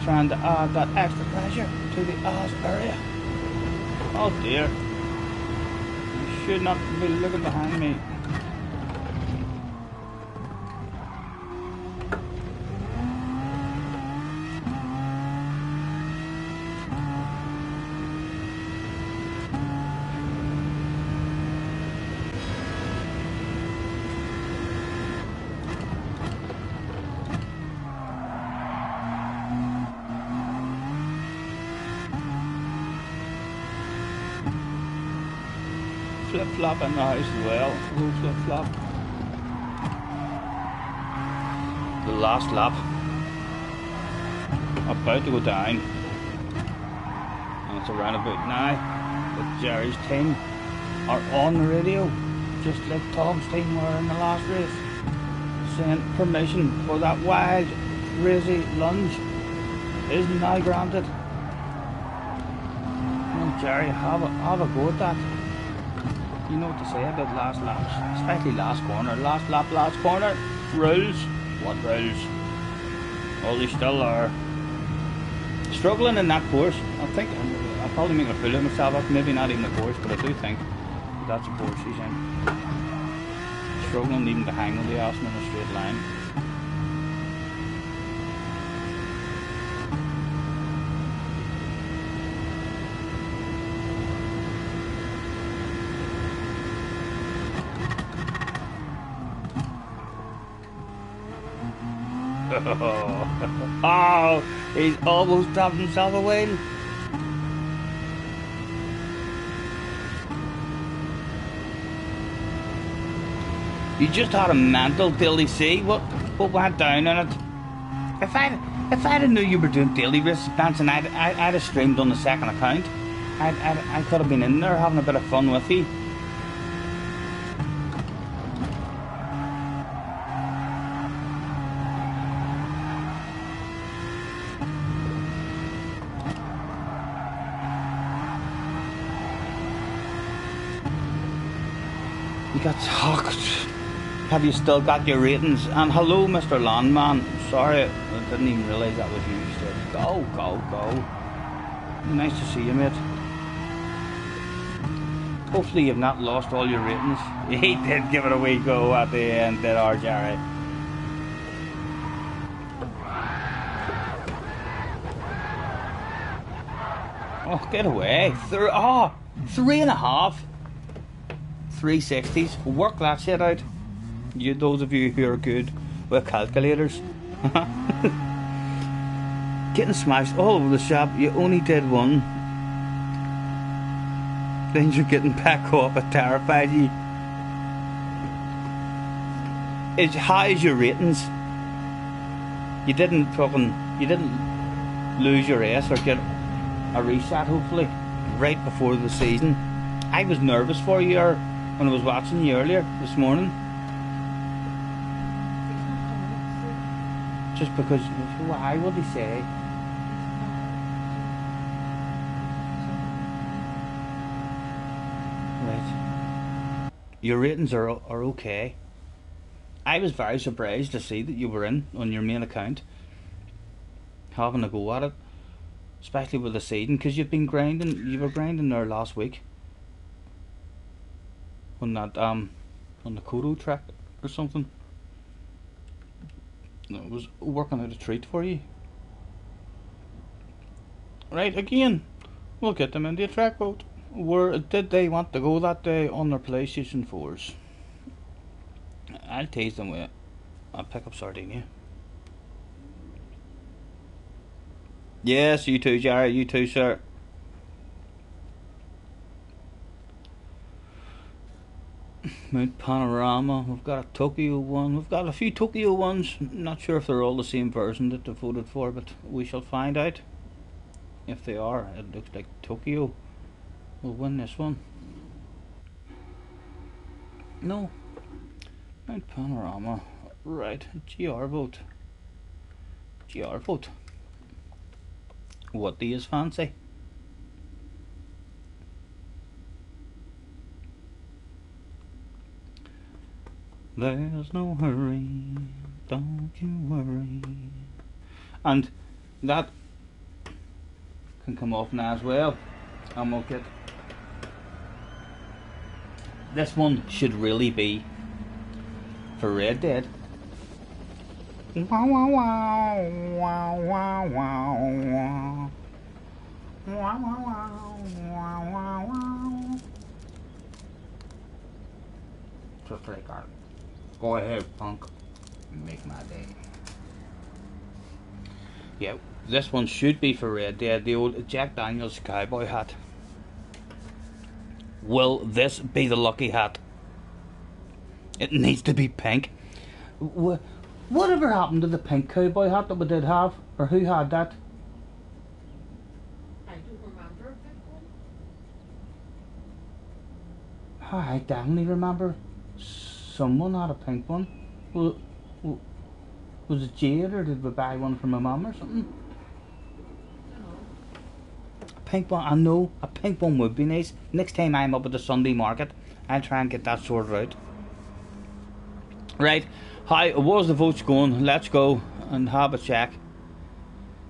Trying to add that extra pressure to the Oz area. Oh dear. You should not be looking behind me. Flip-flop in the house as well. Little flip-flop. The last lap. About to go down. And it's a roundabout now. But Jerry's team are on the radio. Just like Tom's team were in the last race. Saying permission for that wild, crazy lunge is now granted. Come on, Jerry, have a go at that. You know what to say about last laps, especially last corner. Last lap, last corner. Rules. What rules? Well, they still are struggling in that course. I think I'll probably make a fool of myself. Maybe not even the course, but I do think that's a Porsche she's in. Struggling even to hang with the Aston in a straight line. Oh, he's almost dropped himself a wheel. You just had a mental daily see what went down in it. If I'd knew you were doing daily races, Benson, I'd have streamed on the second account. I could have been in there having a bit of fun with you. You got hooked. Have you still got your ratings? And hello, Mr. Landman. Sorry, I didn't even realise that was you. You said, go, go, go. Nice to see you, mate. Hopefully you've not lost all your ratings. He did give it a wee go at the end, did our Jerry. Oh, get away. 3.5. 360s. Work that shit out. You, those of you who are good with calculators. Getting smashed all over the shop. You only did one. Then you're getting back off. It terrifies you. How is your ratings? You didn't lose your ass or get a reset, hopefully, right before the season. I was nervous for you when I was watching you earlier this morning. Just because, why would he say? Right. Your ratings are okay. I was very surprised to see that you were in on your main account, having a go at it, especially with the seeding, because you've been grinding. You were grinding there last week on that on the Kodo track or something. It was working out a treat for you. Right, again, we'll get them in the track boat. Where did they want to go that day on their PlayStation 4s? I'll tease them with a pickup Sardinia. Yes, you too, Jared. You too, sir. Mount Panorama. We've got a Tokyo one. We've got a few Tokyo ones. Not sure if they're all the same version that they voted for, but we shall find out. If they are, it looks like Tokyo will win this one. No. Mount Panorama. Right. GR vote. GR vote. What do you fancy? There's no hurry, don't you worry. And that can come off now as well. And we'll get this one should really be for Red Dead. Wow wow wow wow wow wow wow wow wow wow wow. Just like that. Go ahead, punk. Make my day. Yeah, this one should be for Red Dead, the old Jack Daniels cowboy hat. Will this be the lucky hat? It needs to be pink. Whatever happened to the pink cowboy hat that we did have? Or who had that? I don't remember a pink one. I definitely remember someone had a pink one. Was it Jade, or did we buy one from my mum or something? No. A pink one, I know, a pink one would be nice. Next time I'm up at the Sunday market, I'll try and get that sorted out. Right, how was the votes going? Let's go and have a check.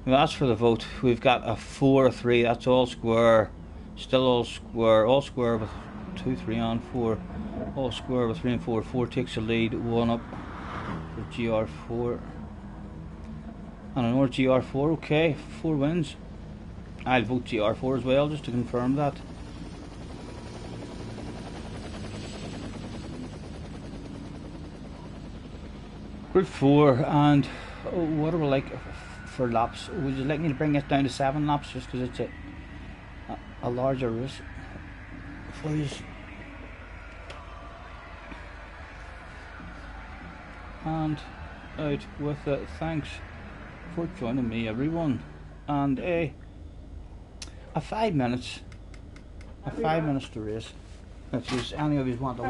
Now, as for the vote, we've got a 4-3, that's all square. Still all square with 2, 3 and 4. All square with 3 and 4. 4 takes the lead, 1 up for GR4. And another GR4, okay, 4 wins. I'll vote GR4 as well, just to confirm that. Group 4, and what are we like for laps? Would you like me to bring this down to 7 laps, just because it's a larger race, please? And out with it. Thanks for joining me, everyone. And a 5 minutes, a 5 minutes to race. If you any of you want a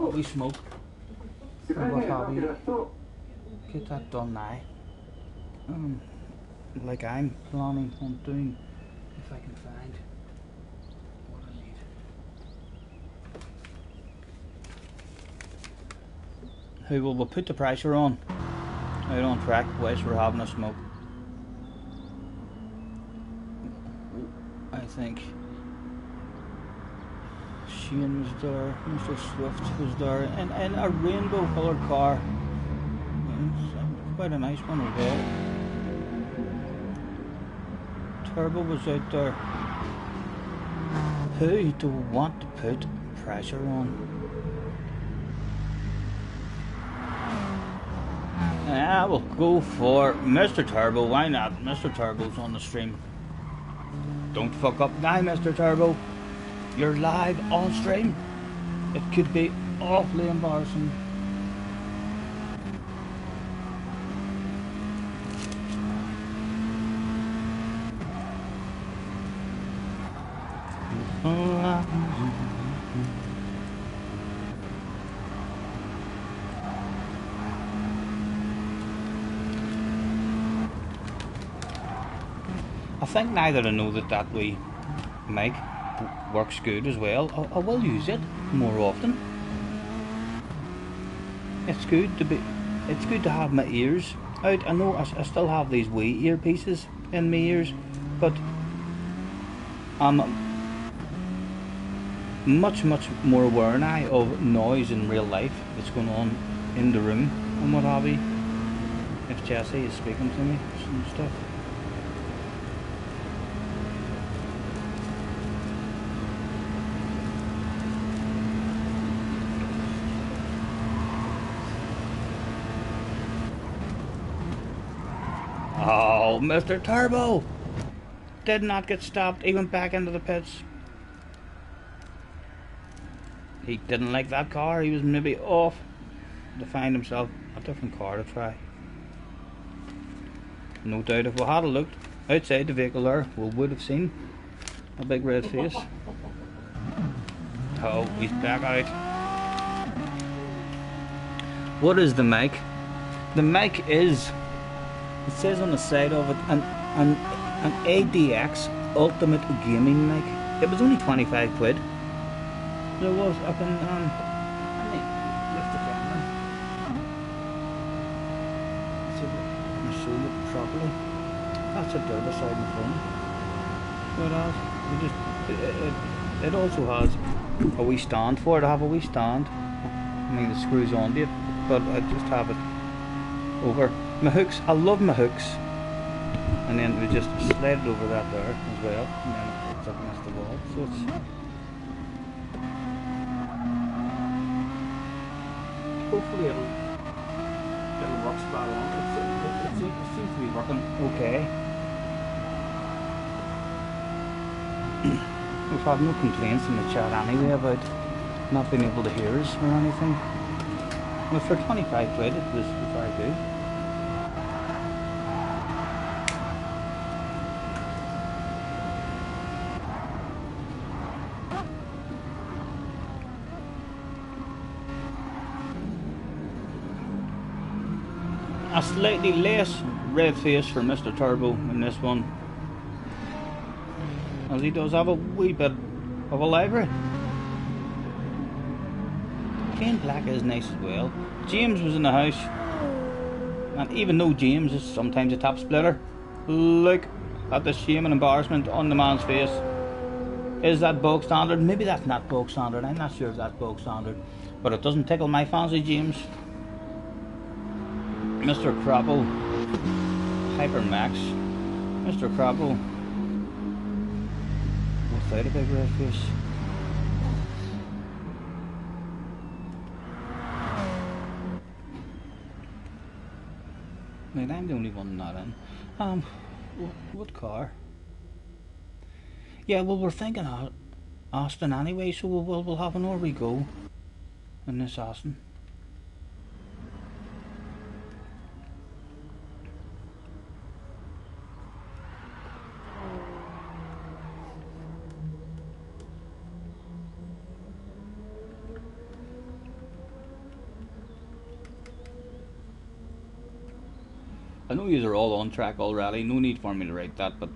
wee smoke or what have you, get that done now. Like I'm planning on doing, if I can find what I need. Hey, well, we'll put the pressure on out on track whilst we're having a smoke. I think Shane was there, Mr. Swift was there, and a rainbow coloured car. It's quite a nice one as well. Turbo was out there. Who do we want to put pressure on? Yeah, we'll go for Mr. Turbo. Why not? Mr. Turbo's on the stream. Don't fuck up now, Mr. Turbo. You're live on stream. It could be awfully embarrassing. I think now that I know that wee mic works good as well, I will use it more often. It's good to have my ears out. I know I still have these wee earpieces in my ears, but I'm much more aware now of noise in real life that's going on in the room and what have you. If Jessie is speaking to me and stuff. Oh, Mr. Turbo did not get stopped. He went back into the pits. He didn't like that car. He was maybe off to find himself a different car to try. No doubt if we had looked outside the vehicle there, we would have seen a big red face. Oh, he's back out. What is the mic? The mic is, it says on the side of it, an ADX Ultimate Gaming mic. It was only 25 quid. There was, I can, let me lift the camera. See if I can show you properly. That's it there beside my phone. So it also has a wee stand for it. I have a wee stand. I mean, the screws onto it, but I just have it over my hooks. I love my hooks, and then we just slide it over that there as well, and then it's up against the wall. So it's hopefully it'll work spot on. It seems to be working okay. We've had no complaints in the chat anyway about not being able to hear us or anything. But for 25 quid it was very good. A slightly less red face for Mr. Turbo in this one, as he does have a wee bit of a library. Plain black is nice as well. James was in the house, and even though James is sometimes a top splitter, look at the shame and embarrassment on the man's face. Is that bog standard? Maybe that's not bog standard. I'm not sure if that's bog standard. But it doesn't tickle my fancy, James. Mr. Crapple. Hypermax. Mr. Crapple. Without a big red face. Wait, I'm the only one not in. What car? Yeah, well, we're thinking Austin anyway, so we'll have an we go in this Austin. I know you are all on track already, no need for me to write that, but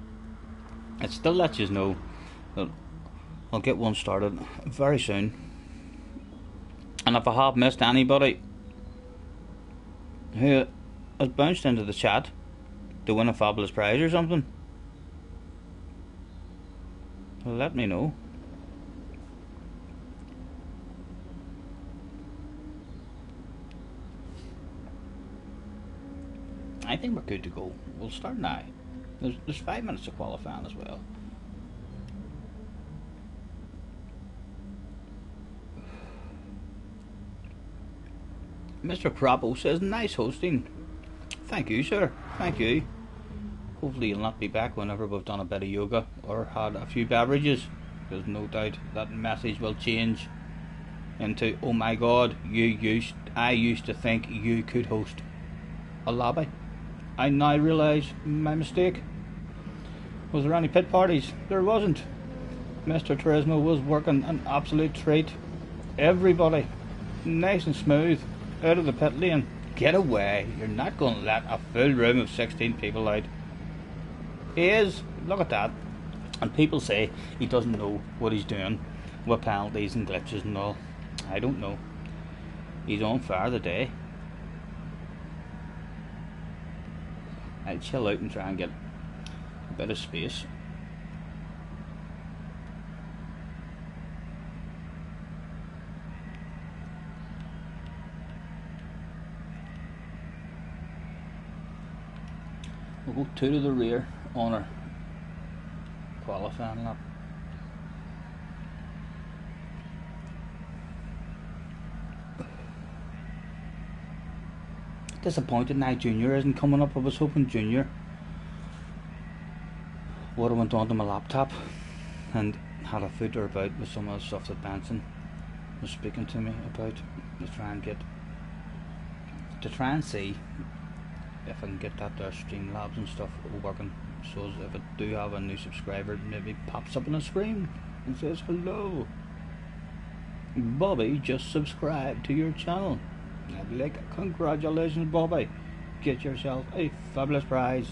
it still lets you know that I'll get one started very soon. And if I have missed anybody who has bounced into the chat to win a fabulous prize or something, let me know. I think we're good to go. We'll start now. There's 5 minutes of qualifying as well. Mr. Crappo says, nice hosting. Thank you, sir. Thank you. Hopefully you'll not be back whenever we've done a bit of yoga or had a few beverages, because no doubt that message will change into, oh my god, I used to think you could host a lobby. I now realise my mistake. Was there any pit parties? There wasn't. Mr. Turismo was working an absolute treat. Everybody, nice and smooth, out of the pit lane. Get away. You're not going to let a full room of 16 people out. He is. Look at that. And people say he doesn't know what he's doing with penalties and glitches and all. I don't know. He's on fire today. I'll chill out and try and get a bit of space. We'll go 2 to the rear on our qualifying lap. Disappointed now Junior isn't coming up. I was hoping Junior would have went onto my laptop and had a footer about with some of the stuff that Benson was speaking to me about, to try and see if I can get that there Streamlabs and stuff working, so as if I do have a new subscriber, it maybe pops up on the screen and says hello, Bobby just subscribed to your channel. I'd be like, congratulations Bobby, get yourself a fabulous prize.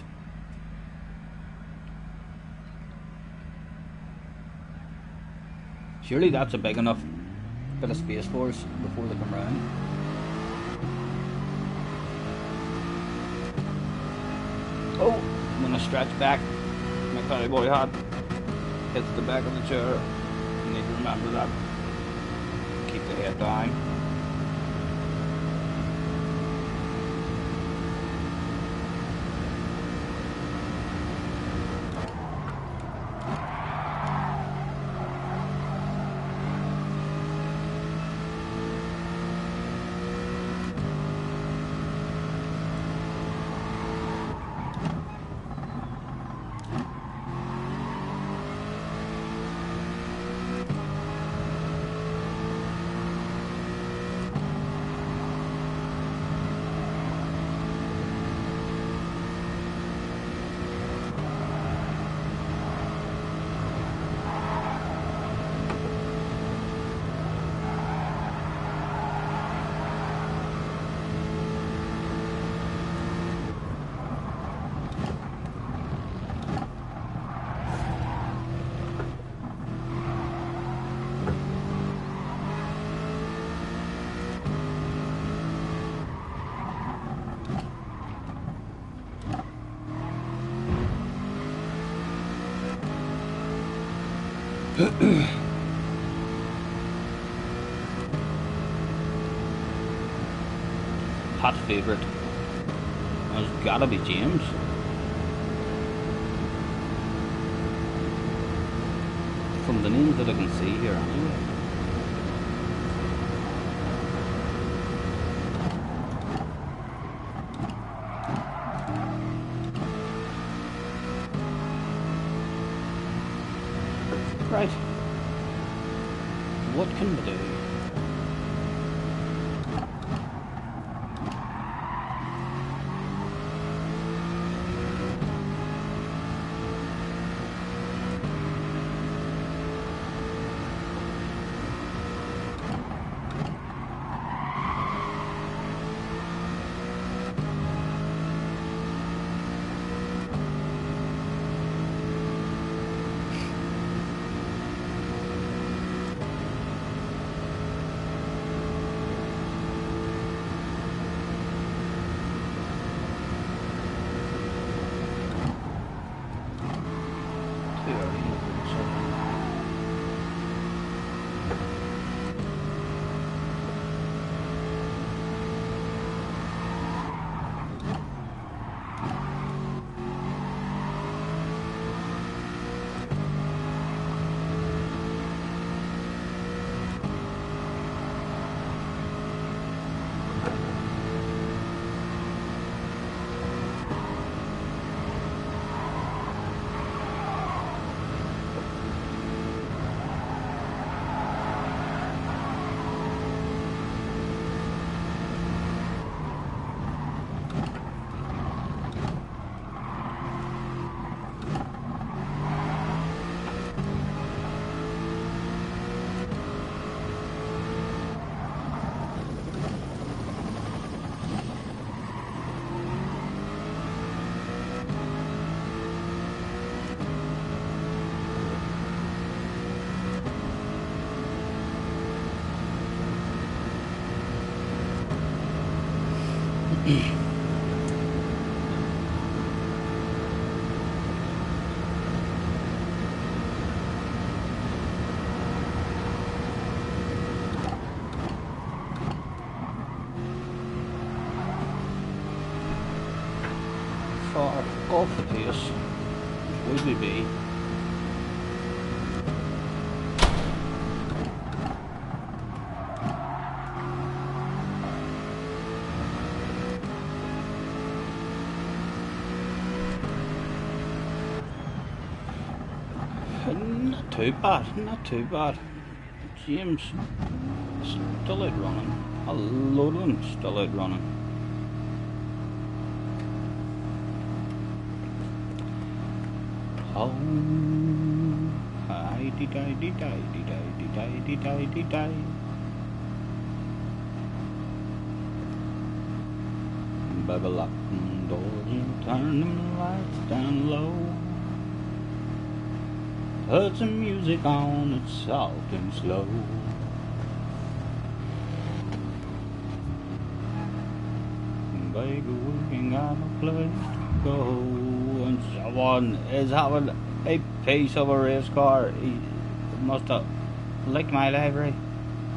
Surely that's a big enough bit of space for us before they come round. Oh, when I stretch back, my cowboy hat hits the back of the chair. You need to remember that. Keep the head down. Hot favourite has gotta be James. From the names that I can see here anyway. Right. What can we do? Far off the pace would we be? Not too bad, not too bad. James still out running. A load of them still out running. Oh, I did I. Bubble up doors and turn them lights down low. Put some music on, it's soft and slow. Baby, we ain't got no place to go. And someone is having a piece of a race car. He must have licked my livery.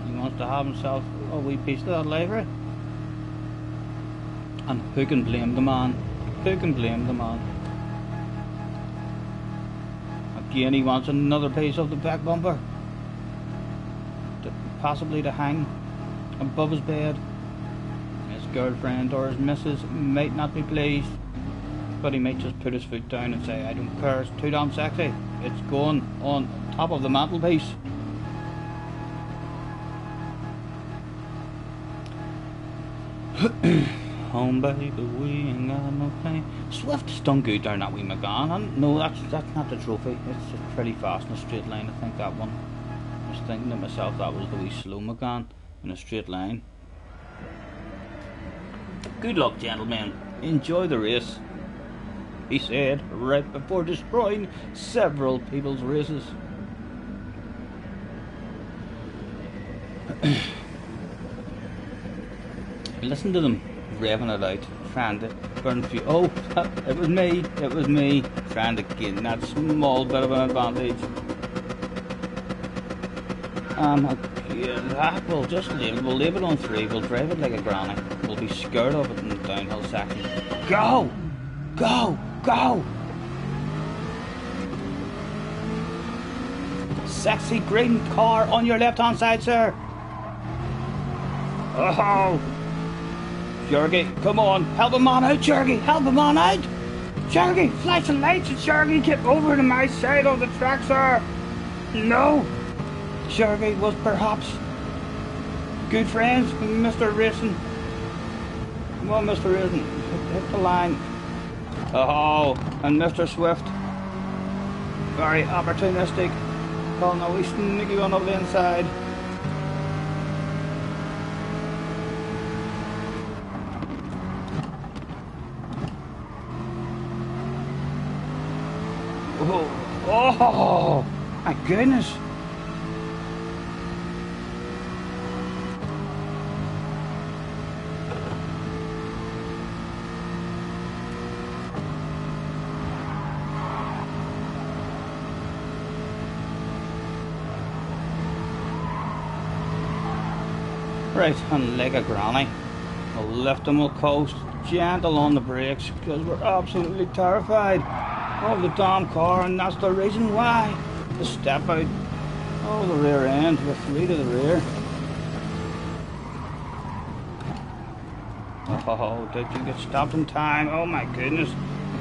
He wants to have himself a wee piece of that livery. And who can blame the man? Who can blame the man? Again, he wants another piece of the back bumper, possibly to hang above his bed. His girlfriend or his missus might not be pleased, but he might just put his foot down and say, I don't care, it's too damn sexy. It's going on top of the mantelpiece. Home baby, we ain't got no pain. Swift's done good down that wee McGann. No, that's not the trophy. It's just pretty fast in a straight line. I think that one. I was thinking to myself that was the wee slow McGann in a straight line. Good luck, gentlemen. Enjoy the race, he said right before destroying several people's races. Listen to them revving it out, trying to burn fuel. Oh, it was me, trying to gain that small bit of an advantage. Yeah, we'll leave it on 3, we'll drive it like a granny. We'll be scared of it in the downhill section. Go! Go! Go! Sexy green car on your left hand side, sir! Oh! Jurgy, come on, help him on out, Jurgy, help him on out! Jurgy, flashing lights, Jurgy, get over to my side of the track, sir! No! Jurgy was perhaps good friends with Mr. Racing. Come on, Mr. Racing, hit the line. Oh, and Mr. Swift, very opportunistic, calling a wee sneaky one over the inside. Oh, my goodness. Right, and like a granny, we'll lift and we'll coast, gentle on the brakes, because we're absolutely terrified of the damn car, and that's the reason why. The step out of the rear end with 3 to the rear. Oh, did you get stopped in time? Oh my goodness.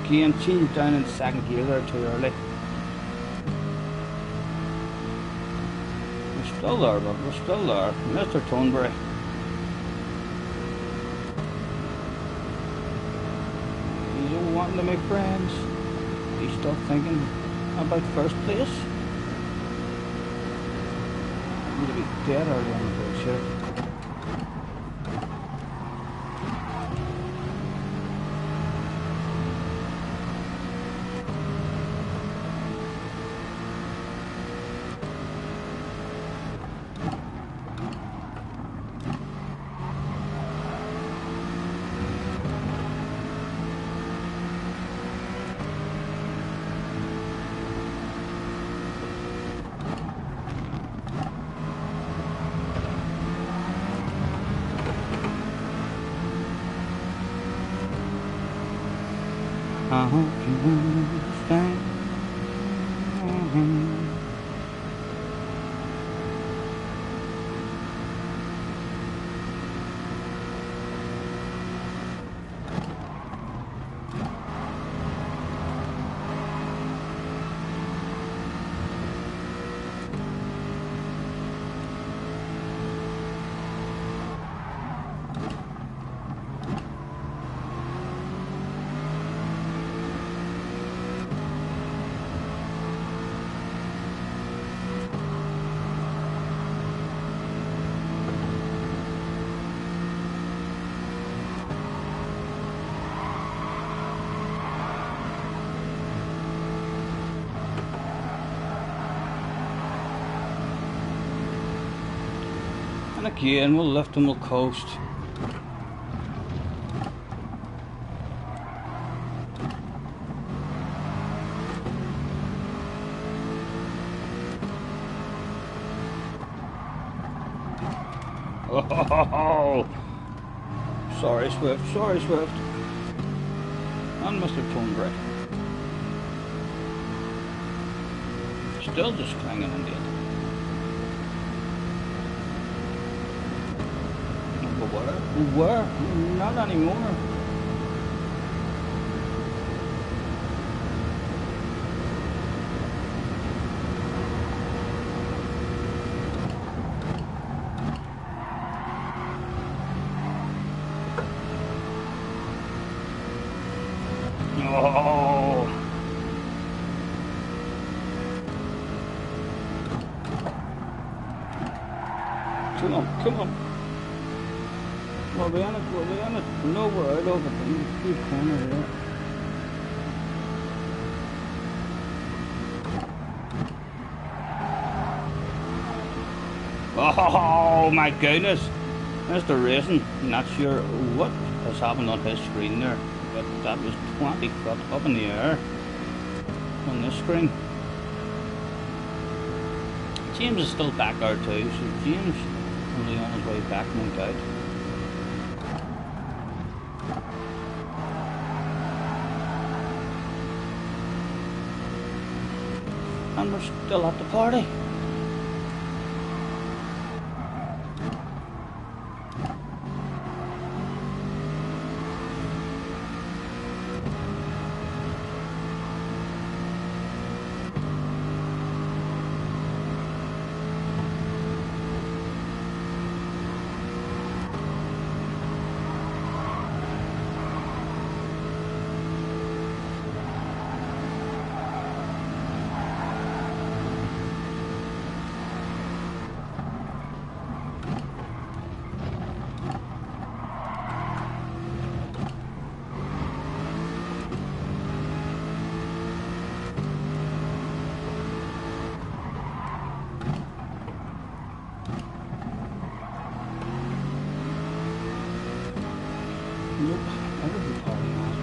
Again, changed down in second gear there too early. We're still there, but we're still there. Mr. Thornbury. He's wanting to make friends. He's still thinking about first place. I'm going to be dead early on the bridge here. I hope you understand. And again, we'll lift and we'll coast. Oh, sorry, Swift. Sorry, Swift. And Mr. Thornbury. Still just clanging indeed. We were, not anymore. Oh. Come on, come on. We'll be on it. No, we're out of it. In the good corner here. Oh my goodness. Mr. Racing, not sure what has happened on his screen there, but that was 20 foot up in the air on this screen. James is still back there too, so James only on his way back, no doubt. And we're still at the party. Nope, I would be partying on.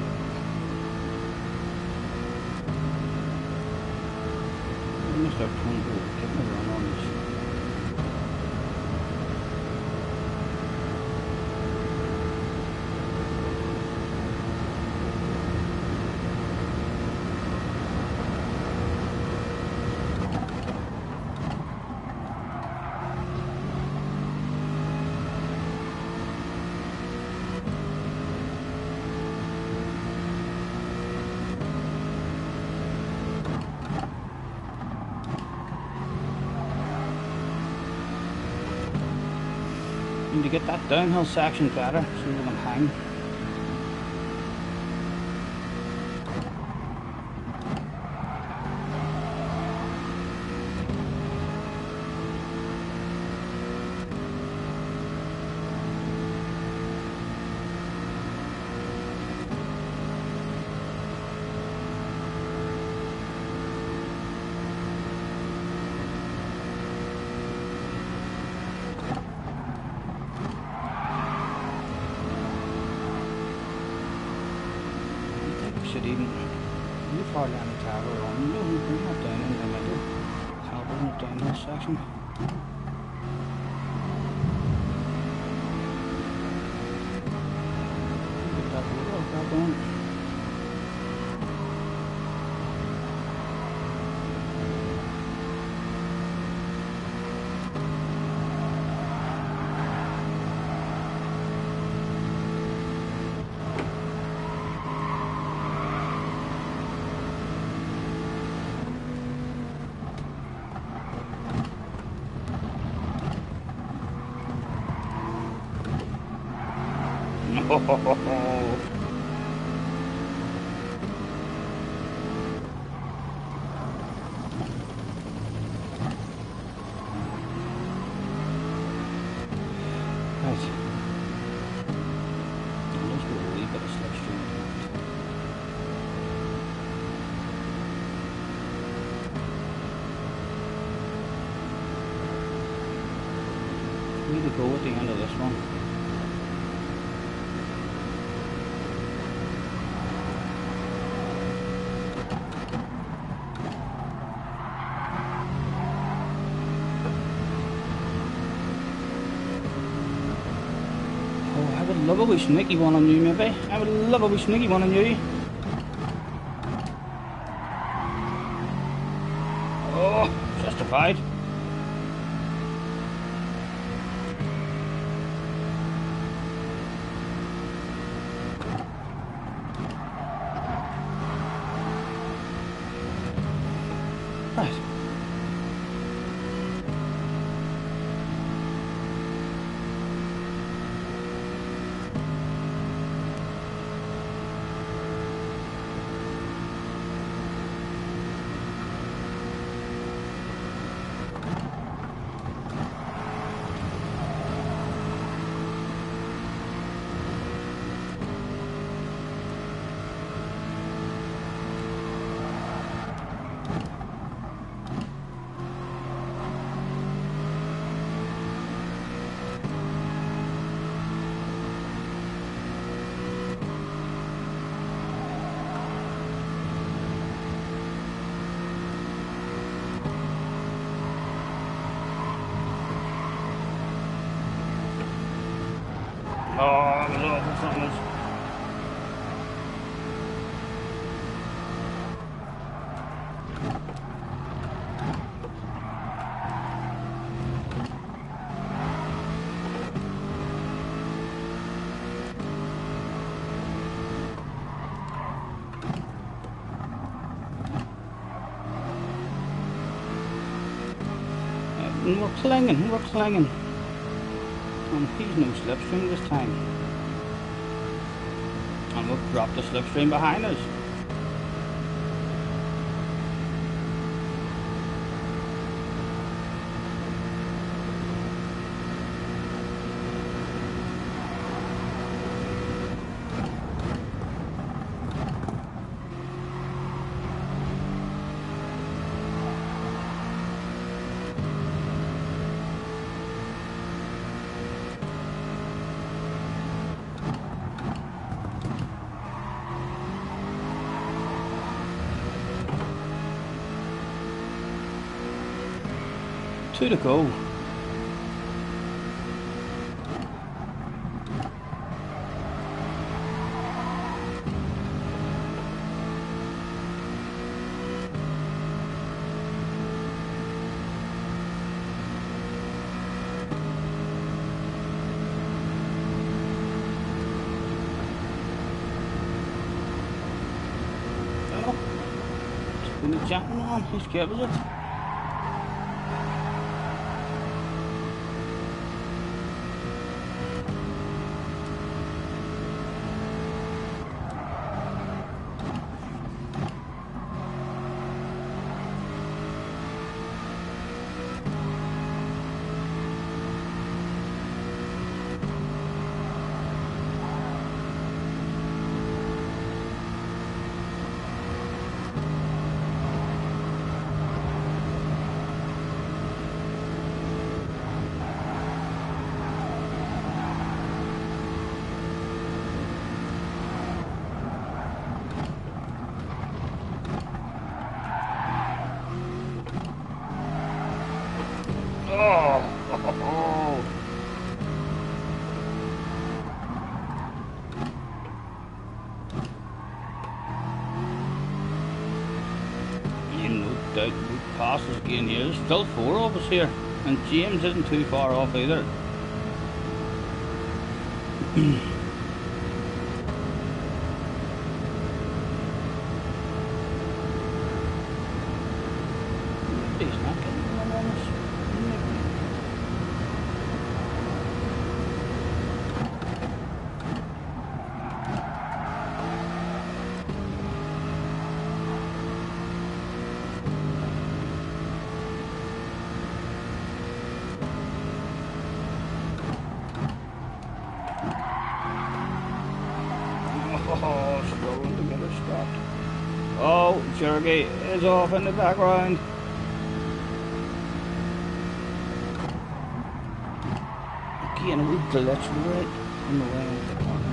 I'm gonna start pulling through, getting a run on this. Need to get that downhill section better so we can hang. Should even you far down the tower on no, we're not down in the middle. Tower not down this section. Get that wheel back on. Oh, right. Let's go a wee bit of slipstream. Way to go at the end of this one. I would love a wee sneaky one on you, maybe. I would love a wee sneaky one on you. Oh, justified. Right. that was awful from us. And we're clinging. And he's no slipstream this time. And we've dropped the slipstream behind us. Two to go. Oh, it's been a jumping on. He's kept it. Oh, you know that we passes again here. There's still four of us here, and James isn't too far off either. He's not getting one on us. Oh, struggling to get her stopped. Oh, Jerky is off in the background. Again, a wee glitch right on the way of the corner.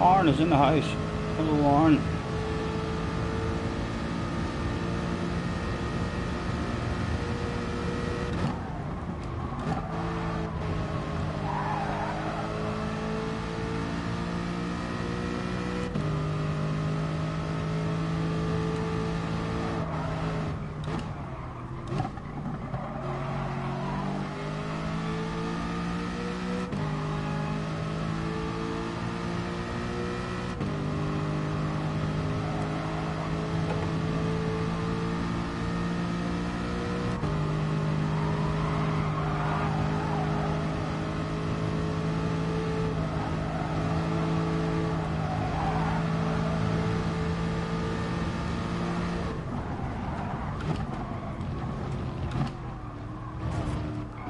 Arn is in the house. Hello, Arn.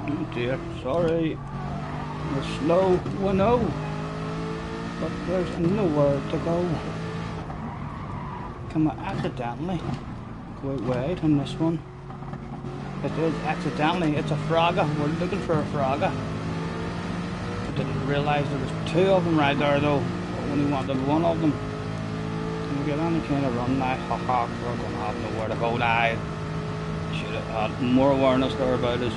Oh dear, sorry. We're slow, we know. But there's nowhere to go. Can we accidentally go out wide on this one? It is accidentally, it's a frogger. We're looking for a frogger. I didn't realise there was two of them right there though. I only wanted one of them. Can we get any kind of run now? Ha ha, we're going to have nowhere to go now. Should have had more awareness there about us.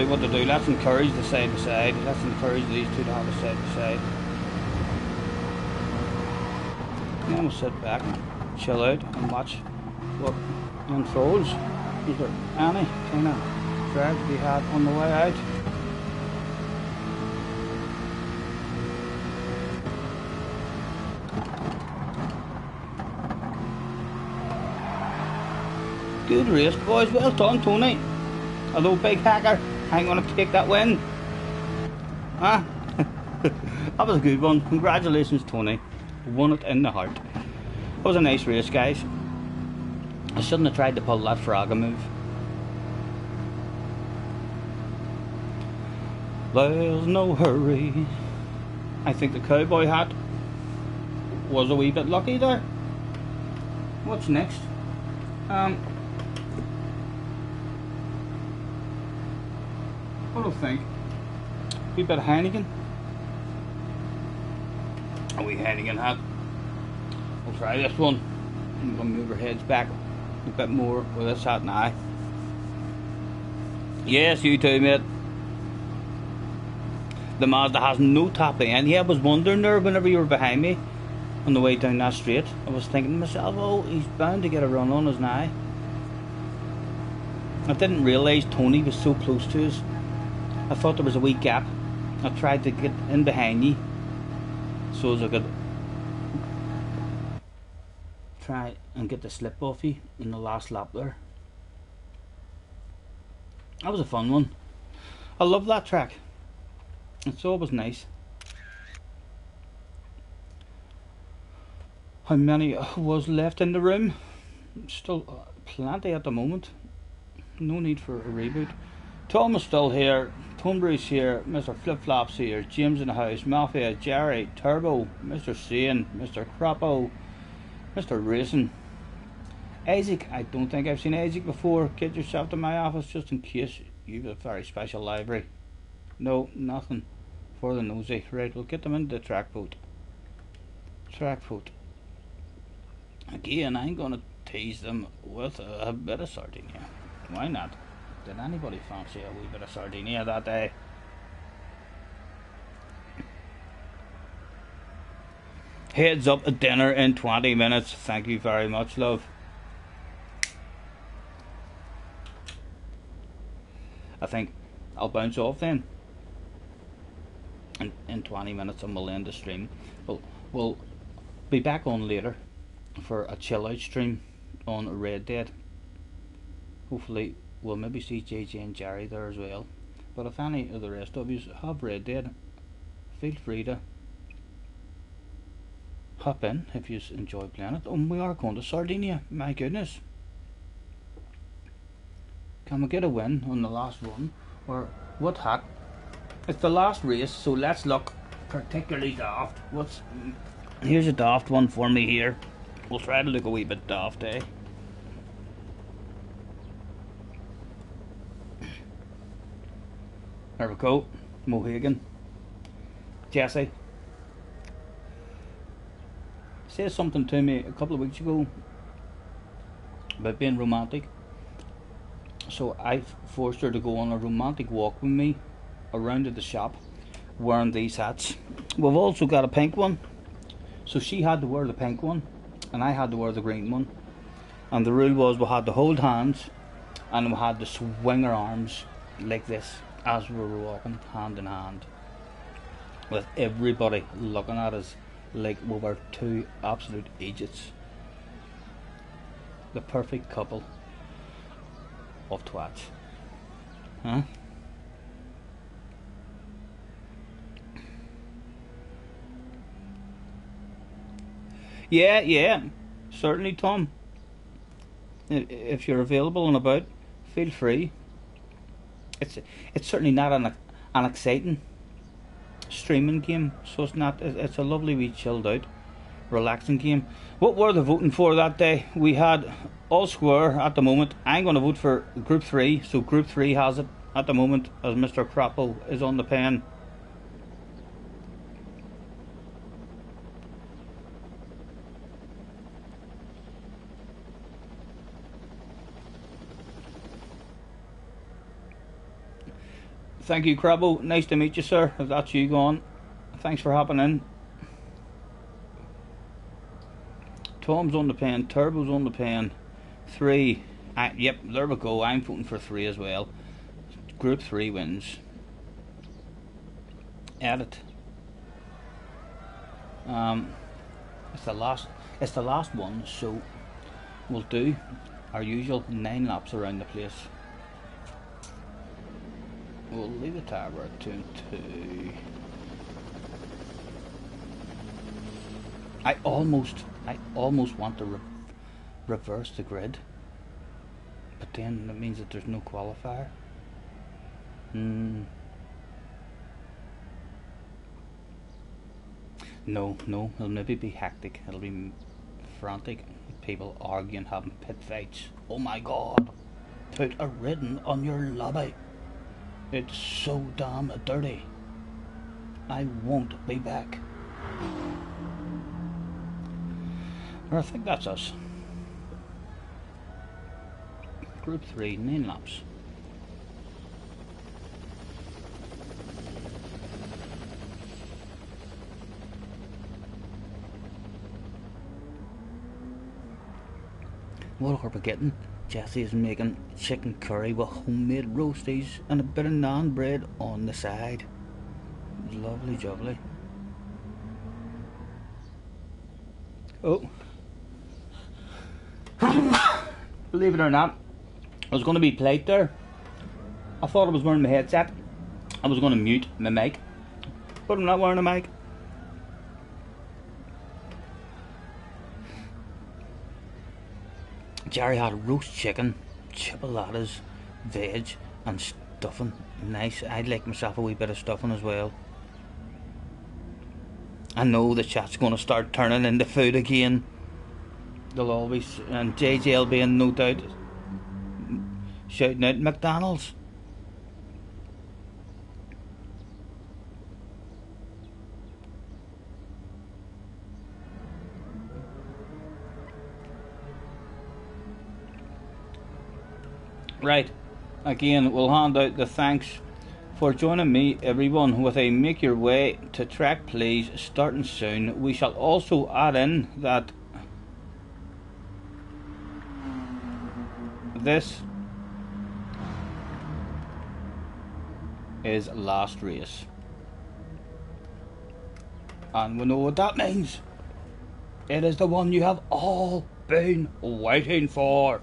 What to do? Let's encourage the side to side. Let's encourage these two to have a side to side. And then we'll sit back and chill out and watch what unfolds. Is there any kind of drags we had on the way out? Good race, boys. Well done, Tony. Hello, big hacker. I'm going to take that win. Huh? That was a good one. Congratulations, Tony. Won it in the heart. That was a nice race, guys. I shouldn't have tried to pull that Fraga move. There's no hurry. I think the cowboy hat was a wee bit lucky there. What's next? What do I think? A wee bit of Heineken. A wee Heineken hat. We'll try this one. I'm going to move our heads back a bit more with this hat now. Yes, you too, mate. The Mazda has no top end. Yeah, I was wondering there whenever you were behind me on the way down that straight. I was thinking to myself, oh, he's bound to get a run on us now. I didn't realise Tony was so close to us. I thought there was a wee gap. I tried to get in behind you so as I could try and get the slip off you in the last lap there. That was a fun one. I love that track. It's always nice. How many was left in the room? Still plenty at the moment. No need for a reboot. Tom is still here. Tunbury's here. Mr. Flip Flops here. James in the house. Mafia. Jerry. Turbo. Mr. Sane. Mr. Croppo. Mr. Racing. Isaac. I don't think I've seen Isaac before. Get yourself to my office just in case you've a very special library. No, nothing for the nosy. Right, we'll get them into the track boat. Track boat. Again, I'm going to tease them with a bit of Sardinia. Why not? Did anybody fancy a wee bit of Sardinia that day? Heads up at dinner in 20 minutes. Thank you very much, love. I think I'll bounce off then. In 20 minutes and we'll end the stream. We'll be back on later for a chill out stream on Red Dead. Hopefully we'll maybe see JJ and Jerry there as well. But if any of the rest of you have Red Dead, feel free to hop in if you enjoy playing it. And we are going to Sardinia, my goodness. Can we get a win on the last run? Or what hat? It's the last race, so let's look particularly daft. Here's a daft one for me here. We'll try to look a wee bit daft, eh? There we go. Mohegan. Jesse said something to me a couple of weeks ago about being romantic. So I forced her to go on a romantic walk with me around to the shop wearing these hats. We've also got a pink one, so she had to wear the pink one and I had to wear the green one, and the rule was we had to hold hands and we had to swing our arms like this as we were walking hand in hand, with everybody looking at us like we were two absolute idiots. The perfect couple of twats. Huh? Yeah, certainly, Tom. If you're available and about, feel free. It's certainly not an exciting streaming game, so it's not. It's a lovely wee chilled out, relaxing game. What were they voting for that day? We had all square at the moment. I'm going to vote for Group 3, so Group 3 has it at the moment as Mr. Croppo is on the pen. Thank you, Crabbo. Nice to meet you, sir. If that's you gone. Thanks for hopping in. Tom's on the pen. Turbo's on the pen. 3. Yep, there we go. I'm voting for 3 as well. Group 3 wins. Edit. It's the last one, so we'll do our usual 9 laps around the place. We'll leave the tower at 2 and 2. I almost want to reverse the grid, but then that means that there's no qualifier. No, it'll maybe be hectic. It'll be frantic. People arguing, having pit fights. Oh my god! Put a written on your lobby. It's so damn dirty. I won't be back. I think that's us. Group 3, 9 laps. What are we getting? Jessie is making chicken curry with homemade roasties and a bit of naan bread on the side. Lovely jubbly. Oh. Believe it or not, I was going to be played there. I thought I was wearing my headset. I was going to mute my mic, but I'm not wearing a mic. Jerry had roast chicken, chipolatas, veg and stuffing. Nice. I'd like myself a wee bit of stuffing as well. I know the chat's going to start turning into food again. They'll always, and JJ'll be in no doubt shouting out McDonald's. Right, again we'll hand out the thanks for joining me, everyone, with a make your way to track please starting soon. We shall also add in that this is last race, and we know what that means. It is the one you have all been waiting for.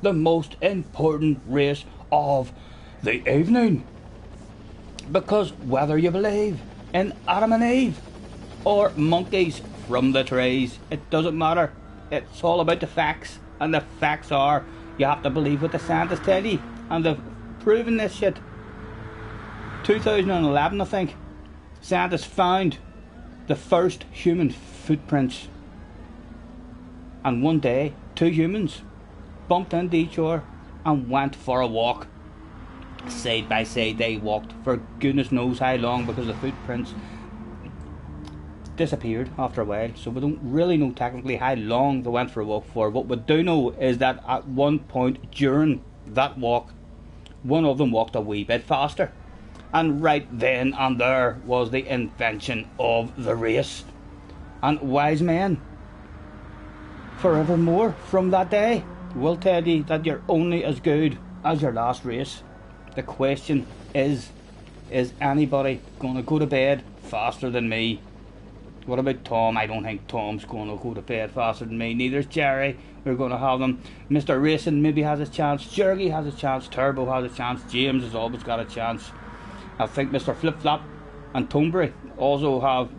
The most important race of the evening. Because whether you believe in Adam and Eve or monkeys from the trees, it doesn't matter. It's all about the facts, and the facts are you have to believe what the scientists tell you, and they've proven this shit. 2011, I think, scientists found the first human footprints, and one day 2 humans bumped into each other and went for a walk. Side by side they walked for goodness knows how long, because the footprints disappeared after a while, so we don't really know technically how long they went for a walk for. What we do know is that at one point during that walk, one of them walked a wee bit faster, and right then and there was the invention of the race. And wise men forevermore from that day will tell you that you're only as good as your last race. The question is anybody going to go to bed faster than me? What about Tom? I don't think Tom's going to go to bed faster than me. Neither's Jerry. We're going to have them. Mr. Racing maybe has a chance. Jergy has a chance. Turbo has a chance. James has always got a chance. I think Mr. Flip Flop and Tonebury also have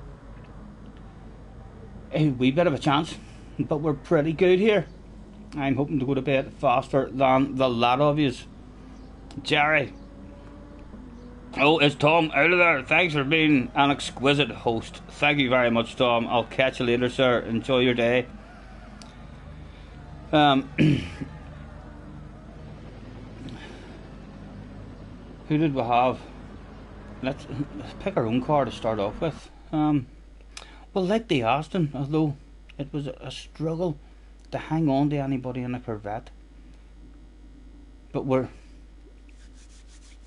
a wee bit of a chance. But we're pretty good here. I'm hoping to go to bed faster than the lot of yous. Jerry. Oh, it's Tom out of there. Thanks for being an exquisite host. Thank you very much, Tom. I'll catch you later, sir. Enjoy your day. Who did we have? Let's pick our own car to start off with. Well, like the Aston, although it was a struggle to hang on to anybody in a Corvette. But we're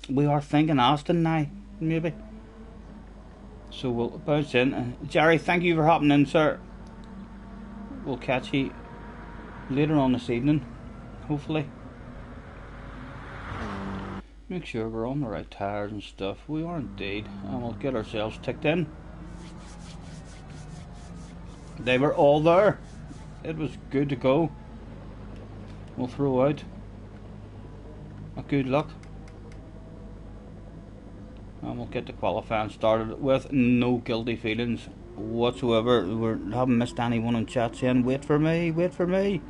We are thinking Aston now, maybe. So we'll bounce in. Jerry, thank you for hopping in, sir. We'll catch you later on this evening, hopefully. Make sure we're on the right tires and stuff. We are indeed, and we'll get ourselves ticked in. They were all there. It was good to go. We'll throw out a good luck, and we'll get the qualifying started with no guilty feelings whatsoever. We haven't missed anyone in chat saying wait for me, wait for me.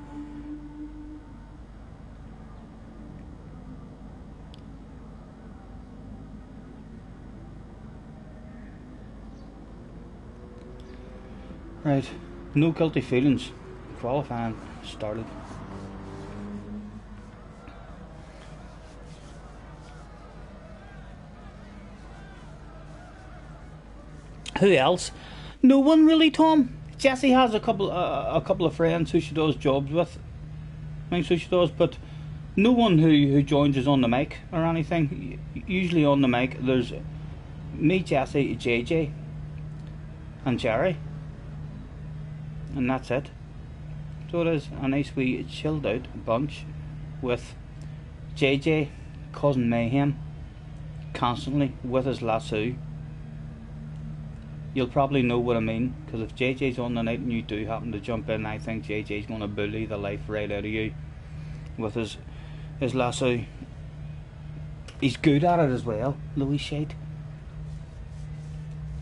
Right, no guilty feelings. Qualifying started. Who else? No one really, Tom. Jessie has a couple of friends who she does jobs with. I think so she does, but no one who joins us on the mic or anything. Usually on the mic there's me, Jessie, JJ, and Jerry, and that's it. So it is a nice wee chilled out bunch with JJ causing mayhem constantly with his lasso. You'll probably know what I mean, because if JJ's on the night and you do happen to jump in, I think JJ's going to bully the life right out of you with his lasso. He's good at it as well, Louis Shade.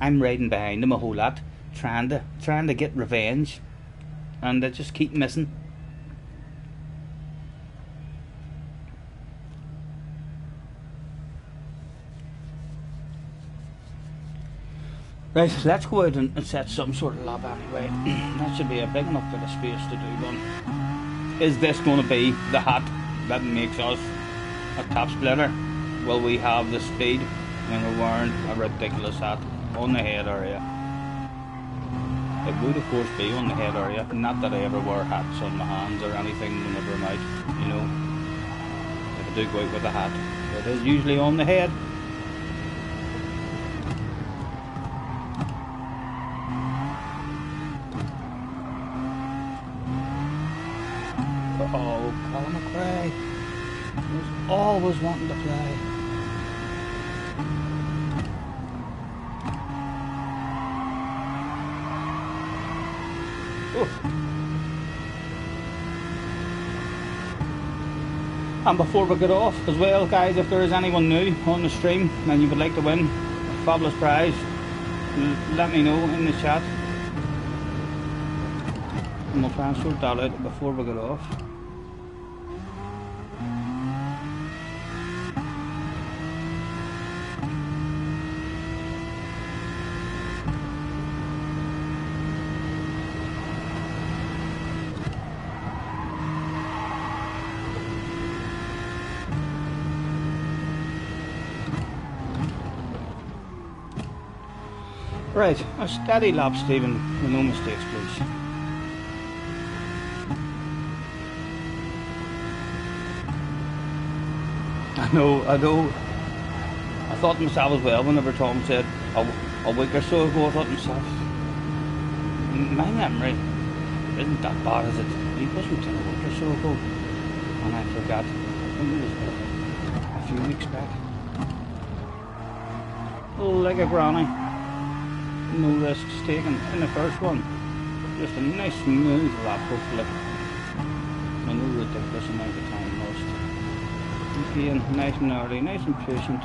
I'm riding behind him a whole lot, trying to get revenge, and I just keep missing. Right, let's go out and set some sort of lap anyway. That should be a big enough bit of space to do one. Is this going to be the hat that makes us a top splitter? Will we have the speed when we're wearing a ridiculous hat on the head area? It would of course be on the head area. Not that I ever wear hats on my hands or anything whenever I'm out, you know. If I do go out with a hat, it is usually on the head. Oh, Colin McRae was always wanting to play. Oof. And before we get off as well, guys, if there is anyone new on the stream and you would like to win a fabulous prize, let me know in the chat and we'll try and sort that out before we get off. Right, a steady lap, Stephen, with no mistakes, please. I know. I thought to myself as well, whenever Tom said a week or so ago, I thought to myself, my memory isn't that bad, is it? He wasn't a week or so ago, and I forgot. I think it was a few weeks back. Like a granny. No risks taken in the first one. Just a nice smooth lap, hopefully. And no ridiculous amount of time lost. Again, nice and early, nice and patient.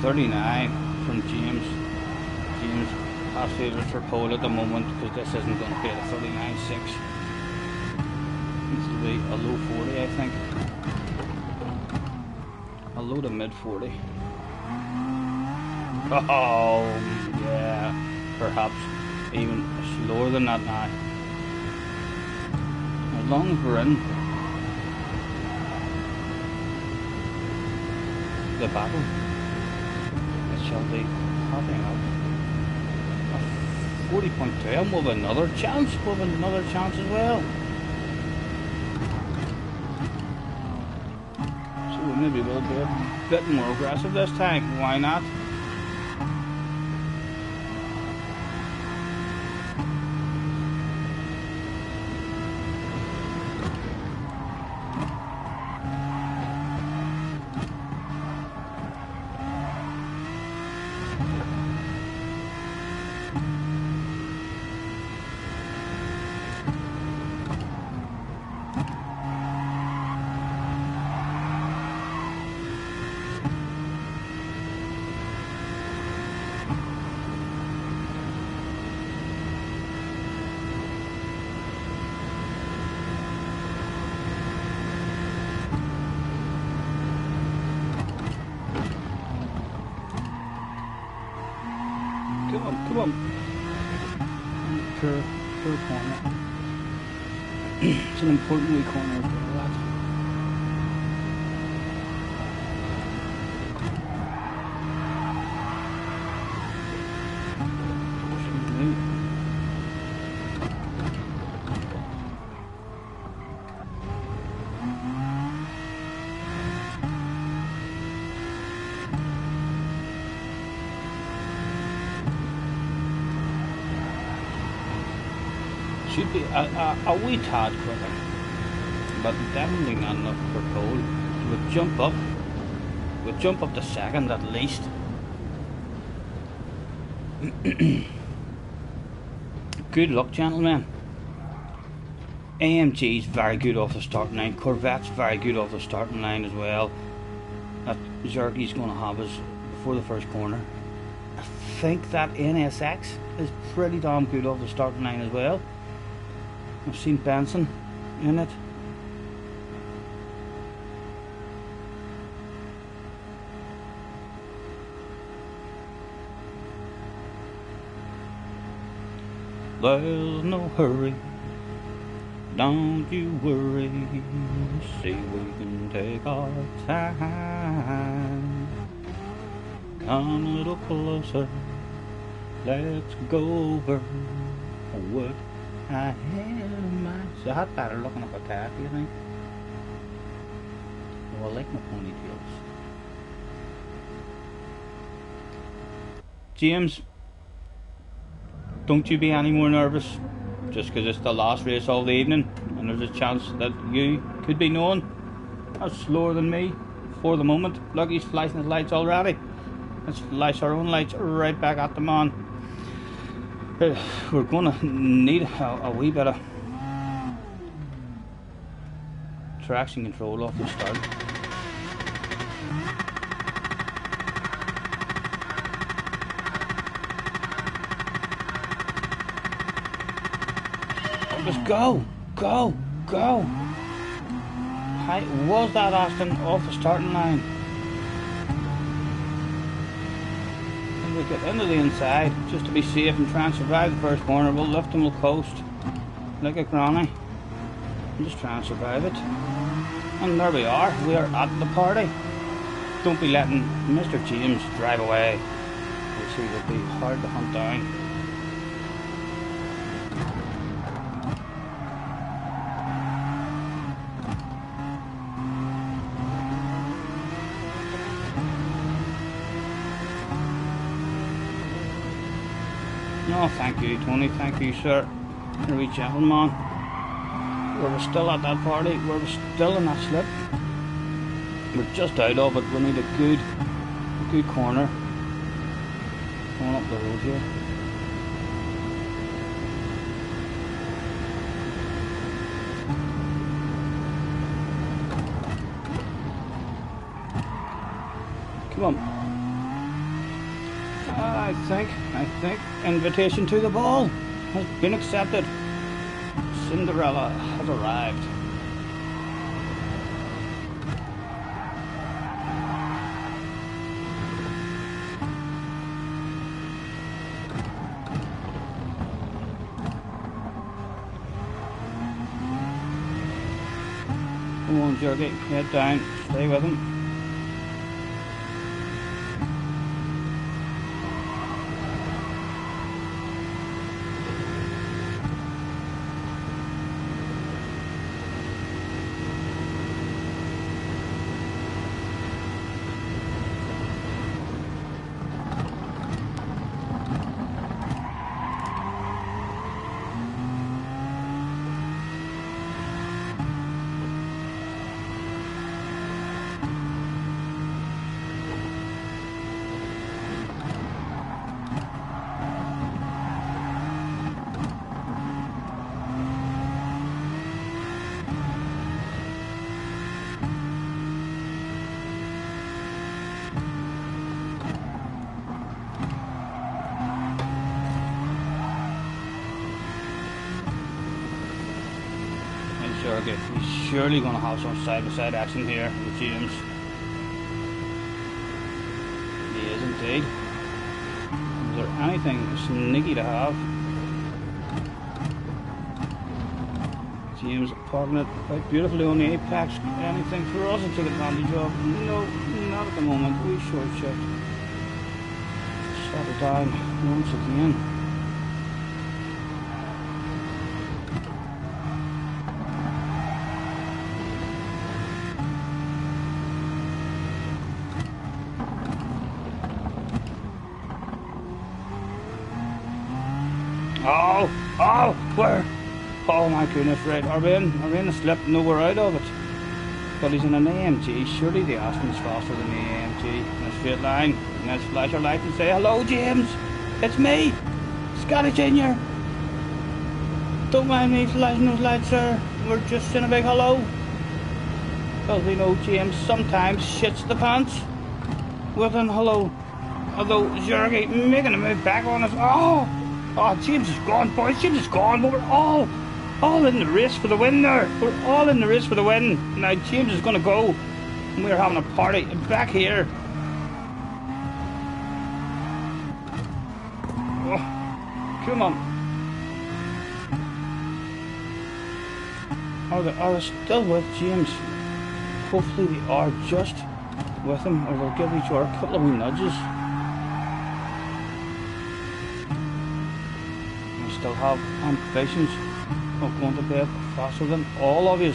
39 from James. James has favourite for pole at the moment because this isn't going to be at a 39.6. Needs to be a low 40, I think. A low to mid 40. Oh, yeah. Perhaps even slower than that now. As long as we're in the battle, it shall be happy enough. 40.2, and we'll have another chance. We'll have another chance as well. So we maybe will be a bit more aggressive this time. Why not? Come on. Per corner. It's an important wee corner as well, that. Should be a wee tad quicker, but definitely not enough for pole. We'll jump up to second at least. Good luck, gentlemen. AMG's very good off the starting line. Corvette's very good off the starting line as well. That Zerky's going to have us before the first corner. I think that NSX is pretty damn good off the starting line as well. I've seen Benson in it. There's no hurry, don't you worry, see we can take our time. Come a little closer, let's go over what I had my. So I had better looking up a cat, do you think? Oh, I like my ponytails. James, don't you be any more nervous. Just because it's the last race of the evening and there's a chance that you could be known as slower than me for the moment. Look, he's flashing his lights already. Let's flash our own lights right back at them on. We're going to need a wee bit of traction control off the start. Just go! How was that Aston off the starting line? We'll get into the inside just to be safe and try and survive the first corner. We'll lift and we'll coast like a granny and just try and survive it. And there we are at the party. Don't be letting Mr. James drive away. We'll see, it'll be hard to hunt down. No, thank you, Tony. Thank you, sir. You're a wee gentleman. We're still at that party. We're still in that slip. We're just out of it. We need a good corner going up the road here. Come on. I think invitation to the ball has been accepted. Cinderella has arrived. Come on, Jerky, head down, stay with him. Surrogate. He's surely going to have some side-by-side action here with James. He is indeed. Is there anything sneaky to have? James parking it quite beautifully on the apex. Anything for us to take advantage of? No, not at the moment. We short shift. Settle down once again. Oh, where? Oh my goodness, right, are we in a slip? No, we're out of it. But he's in an AMG, surely the Aston's faster than the AMG. In a straight line, and let's flash our lights and say, hello James, it's me, Scotty Jr. Don't mind me flashing those lights, sir, we're just saying a big hello. Because we know James sometimes shits the pants. With an hello. Although Zergy making a move back on us, Oh, James is gone, boys. James is gone. But we're all in the race for the win there. We're all in the race for the win. Now James is going to go. And we're having a party back here. Oh, come on. Are they still with James? Hopefully they are just with him, or they'll give each other a couple of wee nudges. Still have ambitions of going to bed faster than all of you.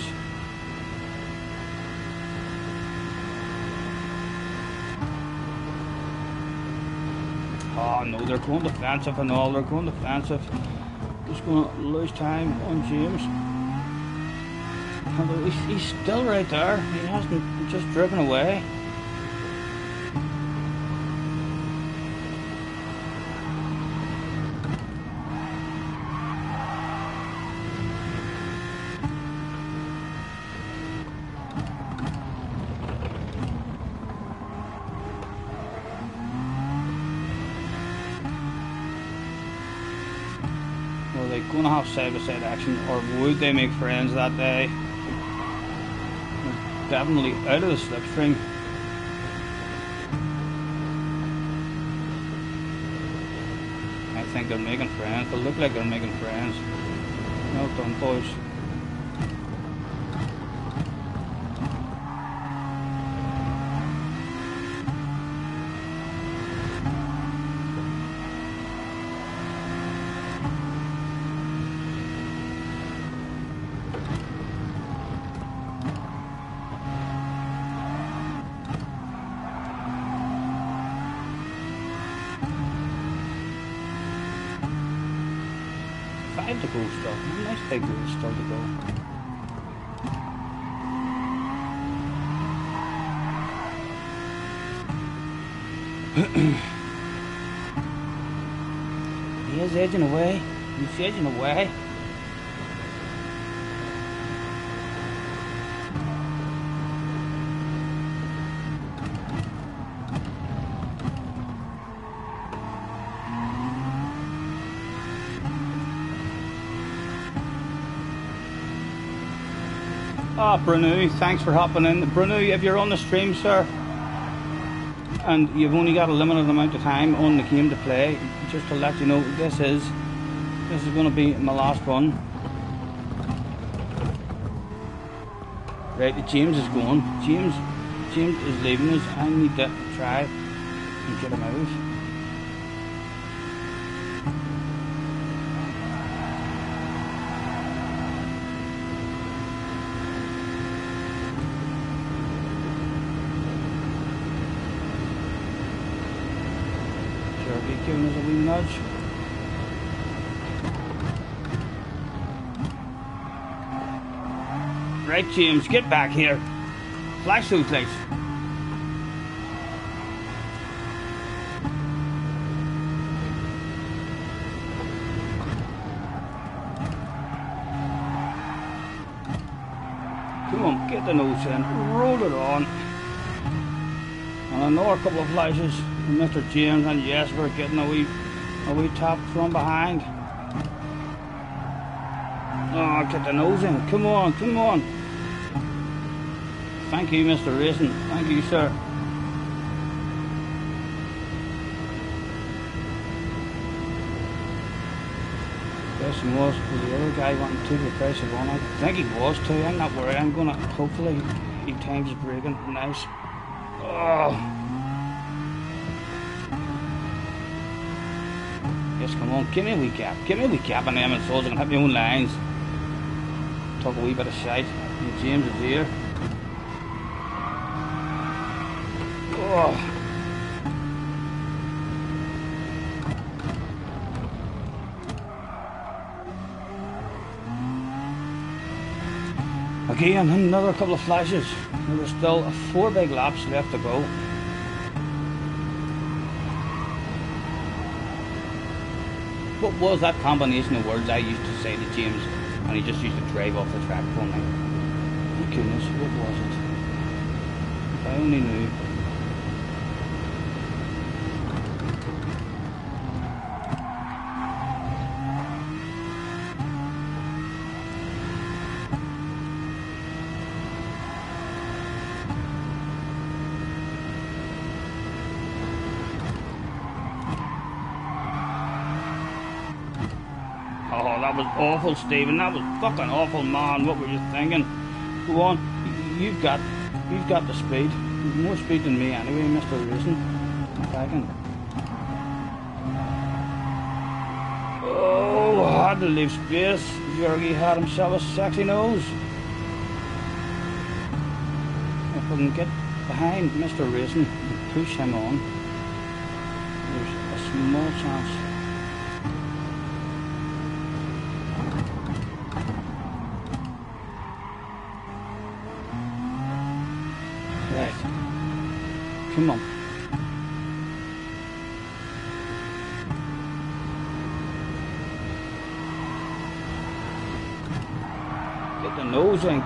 Oh no, they're going defensive and all, they're going defensive. Just going to lose time on James. And he's still right there, he hasn't just driven away. Were they going to have side-by-side action, or would they make friends that day? They're definitely out of the slipstream. I think they're making friends. They look like they're making friends. Well done, boys. Five to go still. Nice big race still to go. He is edging away. He's edging away. Ah, Bruno, thanks for hopping in. Bruno, if you're on the stream, sir, and you've only got a limited amount of time on the game to play, just to let you know, this is going to be my last one. Right, James is going. James is leaving us. I need to try and get him out. Sure, giving us a wee nudge. Right, James, get back here. Flash those lights. Come on, get the nose in, roll it on. And another couple of flashes from Mr. James, and yes, we're getting a wee tap from behind. Oh, get the nose in. Come on, come on. Thank you, Mr. Racing. Thank you, sir. Question was the other guy wanting to the price of one. I think he was too. I'm not worried. I'm gonna hopefully he times his braking. Nice. Oh. Yes, come on. Give me a wee gap. Give me a wee gap on them and so I can have my own lines. Talk a wee bit of shite. And James is here. Oh. Again, another couple of flashes. There were still 4 big laps left to go. What was that combination of words I used to say to James, and he just used to drive off the track for me? Oh goodness, what was it? If I only knew. Oh, that was awful, Stephen. That was fucking awful, man. What were you thinking? Go on, you've got the speed. You've more speed than me anyway, Mr. Racing. If I can. Oh, had to leave space. Jurgi had himself a sexy nose. If we can get behind Mr. Racing and push him on, there's a small chance. Come on.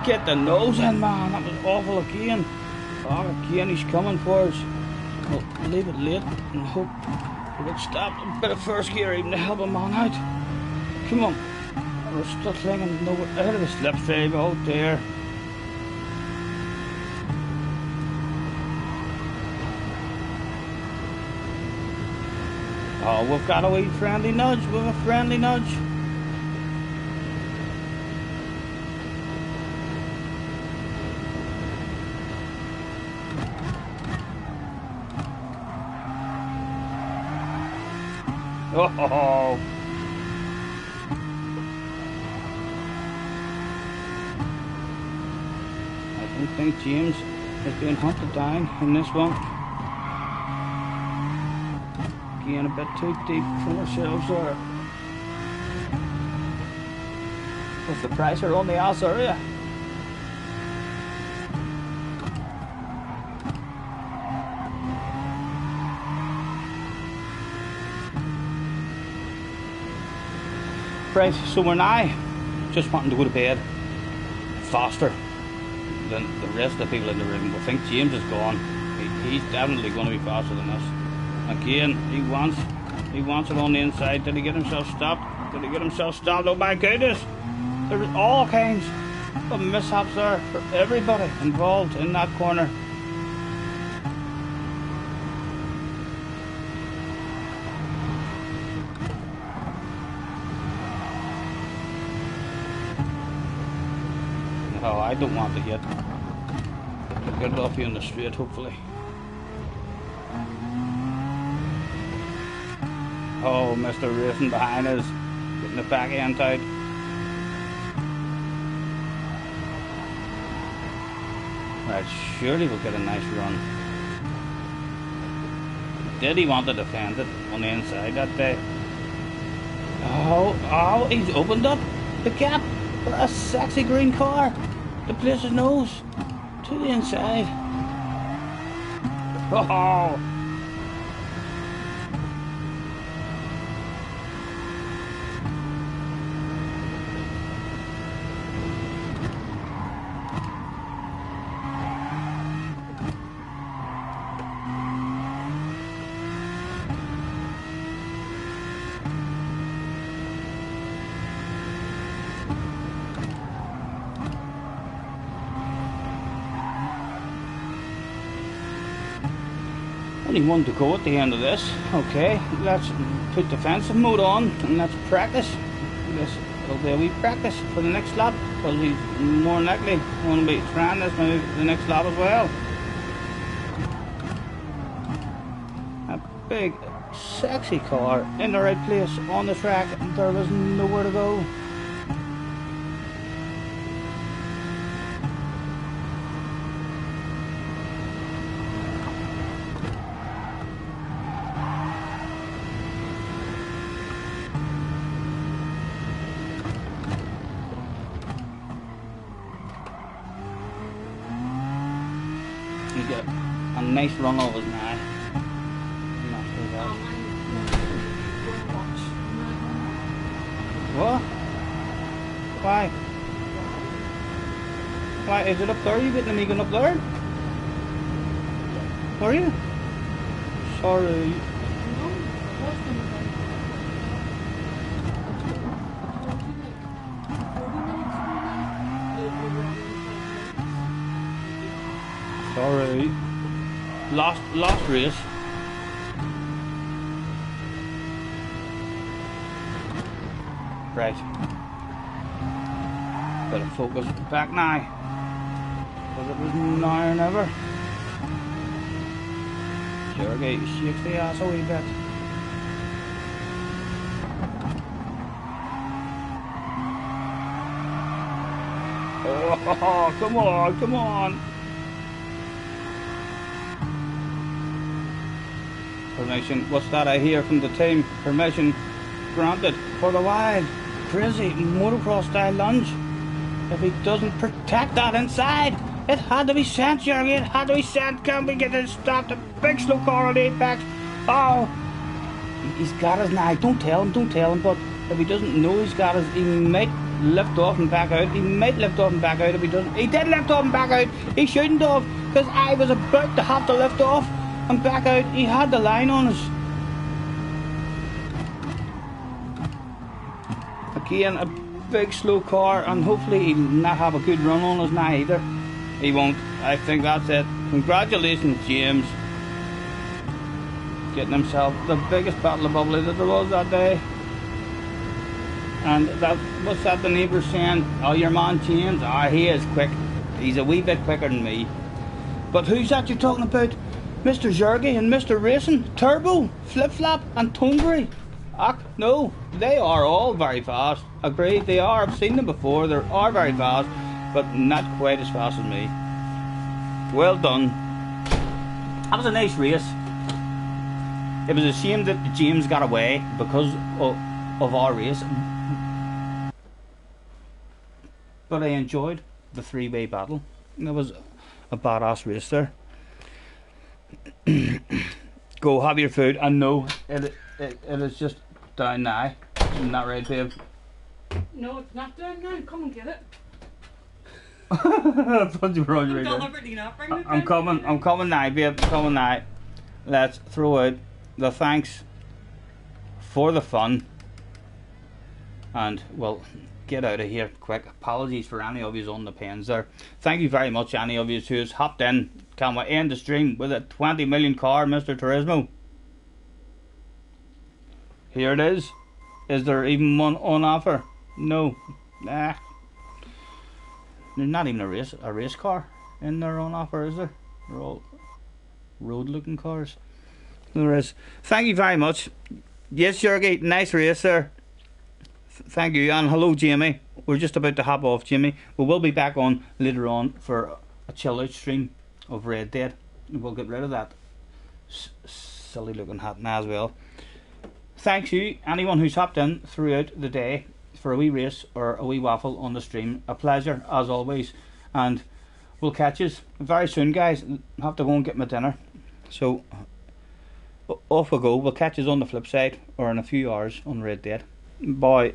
Get the nose in, man. That was awful again. Oh, again, he's coming for us. We'll leave it late and hope we get stopped a bit of first gear even to help him on out. Come on. We're still clinging out of the slipstream out there. Oh, we've got a wee friendly nudge. We've a friendly nudge. Oh. I don't think James is being hunted down in this one. Again, a bit too deep for ourselves there. With the pressure on the ass area. Right, so we're now just wanting to go to bed faster than the rest of the people in the room. We think James is gone. He's definitely going to be faster than us. Again, he wants it on the inside. Did he get himself stopped? Oh my goodness! There was all kinds The mishaps there for everybody involved in that corner. Oh, I don't want to get it off you in the straight, hopefully. Oh, Mr. Racing behind us, getting the back end tight. Right, surely we'll get a nice run. Did he want to defend it on the inside that day? Oh, he's opened up the gap for a sexy green car to place his nose to the inside. Oh! Only one to go at the end of this. Okay, let's put defensive mode on and let's practice. This will be a wee practice for the next lap, because he's more than likely going to be trying this maybe the next lap as well. A big, sexy car in the right place on the track. There was nowhere to go. You get a nice run of us now. Not too bad. What? Why? Why is it up there? You getting me going up there? Are you? Sorry. Sorry. Last race. Right. Better focus back now. Because it was now or never. Sergey shakes the ass a wee bit. Oh, come on, come on. Permission, what's that I hear from the team? Permission granted for the wide, crazy motocross style lunge. If he doesn't protect that inside, it had to be sent, Jurgen, it had to be sent. Can we get it stopped? A big slow car on the apex. Oh, he's got us now. Don't tell him, but if he doesn't know he's got us, he might lift off and back out. He might lift off and back out if he doesn't. He did lift off and back out. He shouldn't have, because I was about to have to lift off and back out. He had the line on us. Again, a big slow car, and hopefully he'll not have a good run on us now either. He won't. I think that's it. Congratulations, James. Getting himself the biggest battle of bubbly that there was that day. And that, what's that the neighbours saying? Oh, your man James? Ah, he is quick. He's a wee bit quicker than me. But who's that you're talking about? Mr. Zergy and Mr. Racing, Turbo, Flip Flop and Tonbury. Ach, no, they are all very fast. Agreed, they are. I've seen them before. They are very fast, but not quite as fast as me. Well done. That was a nice race. It was a shame that James got away because of our race. But I enjoyed the three-way battle. That was a badass race there. Go have your food, and no, it is just down now. Isn't that right, babe? No, it's not down now. Come and get it. I thought you were on your Deliberately not bring it. I'm coming now, babe. I'm coming now. Let's throw out the thanks for the fun, and well, get out of here quick. Apologies for any of you on the pens there. Thank you very much, any of you who's hopped in. Can we end the stream with a 20 million car, Mr. Turismo? Here it is. Is there even one on offer? No. Nah. There's not even a race car in there on offer, is there? They're all road looking cars. There is. Thank you very much. Yes, Jurgie, nice race there. Thank you, and hello Jamie. We're just about to hop off, Jimmy. We will be back on later on for a chill out stream of Red Dead. We'll get rid of that silly looking hat now as well. Thanks you, anyone who's hopped in throughout the day for a wee race or a wee waffle on the stream. A pleasure as always, and we'll catch you very soon, guys. I have to go and get my dinner, so off we go. We'll catch you on the flip side or in a few hours on Red Dead. Bye.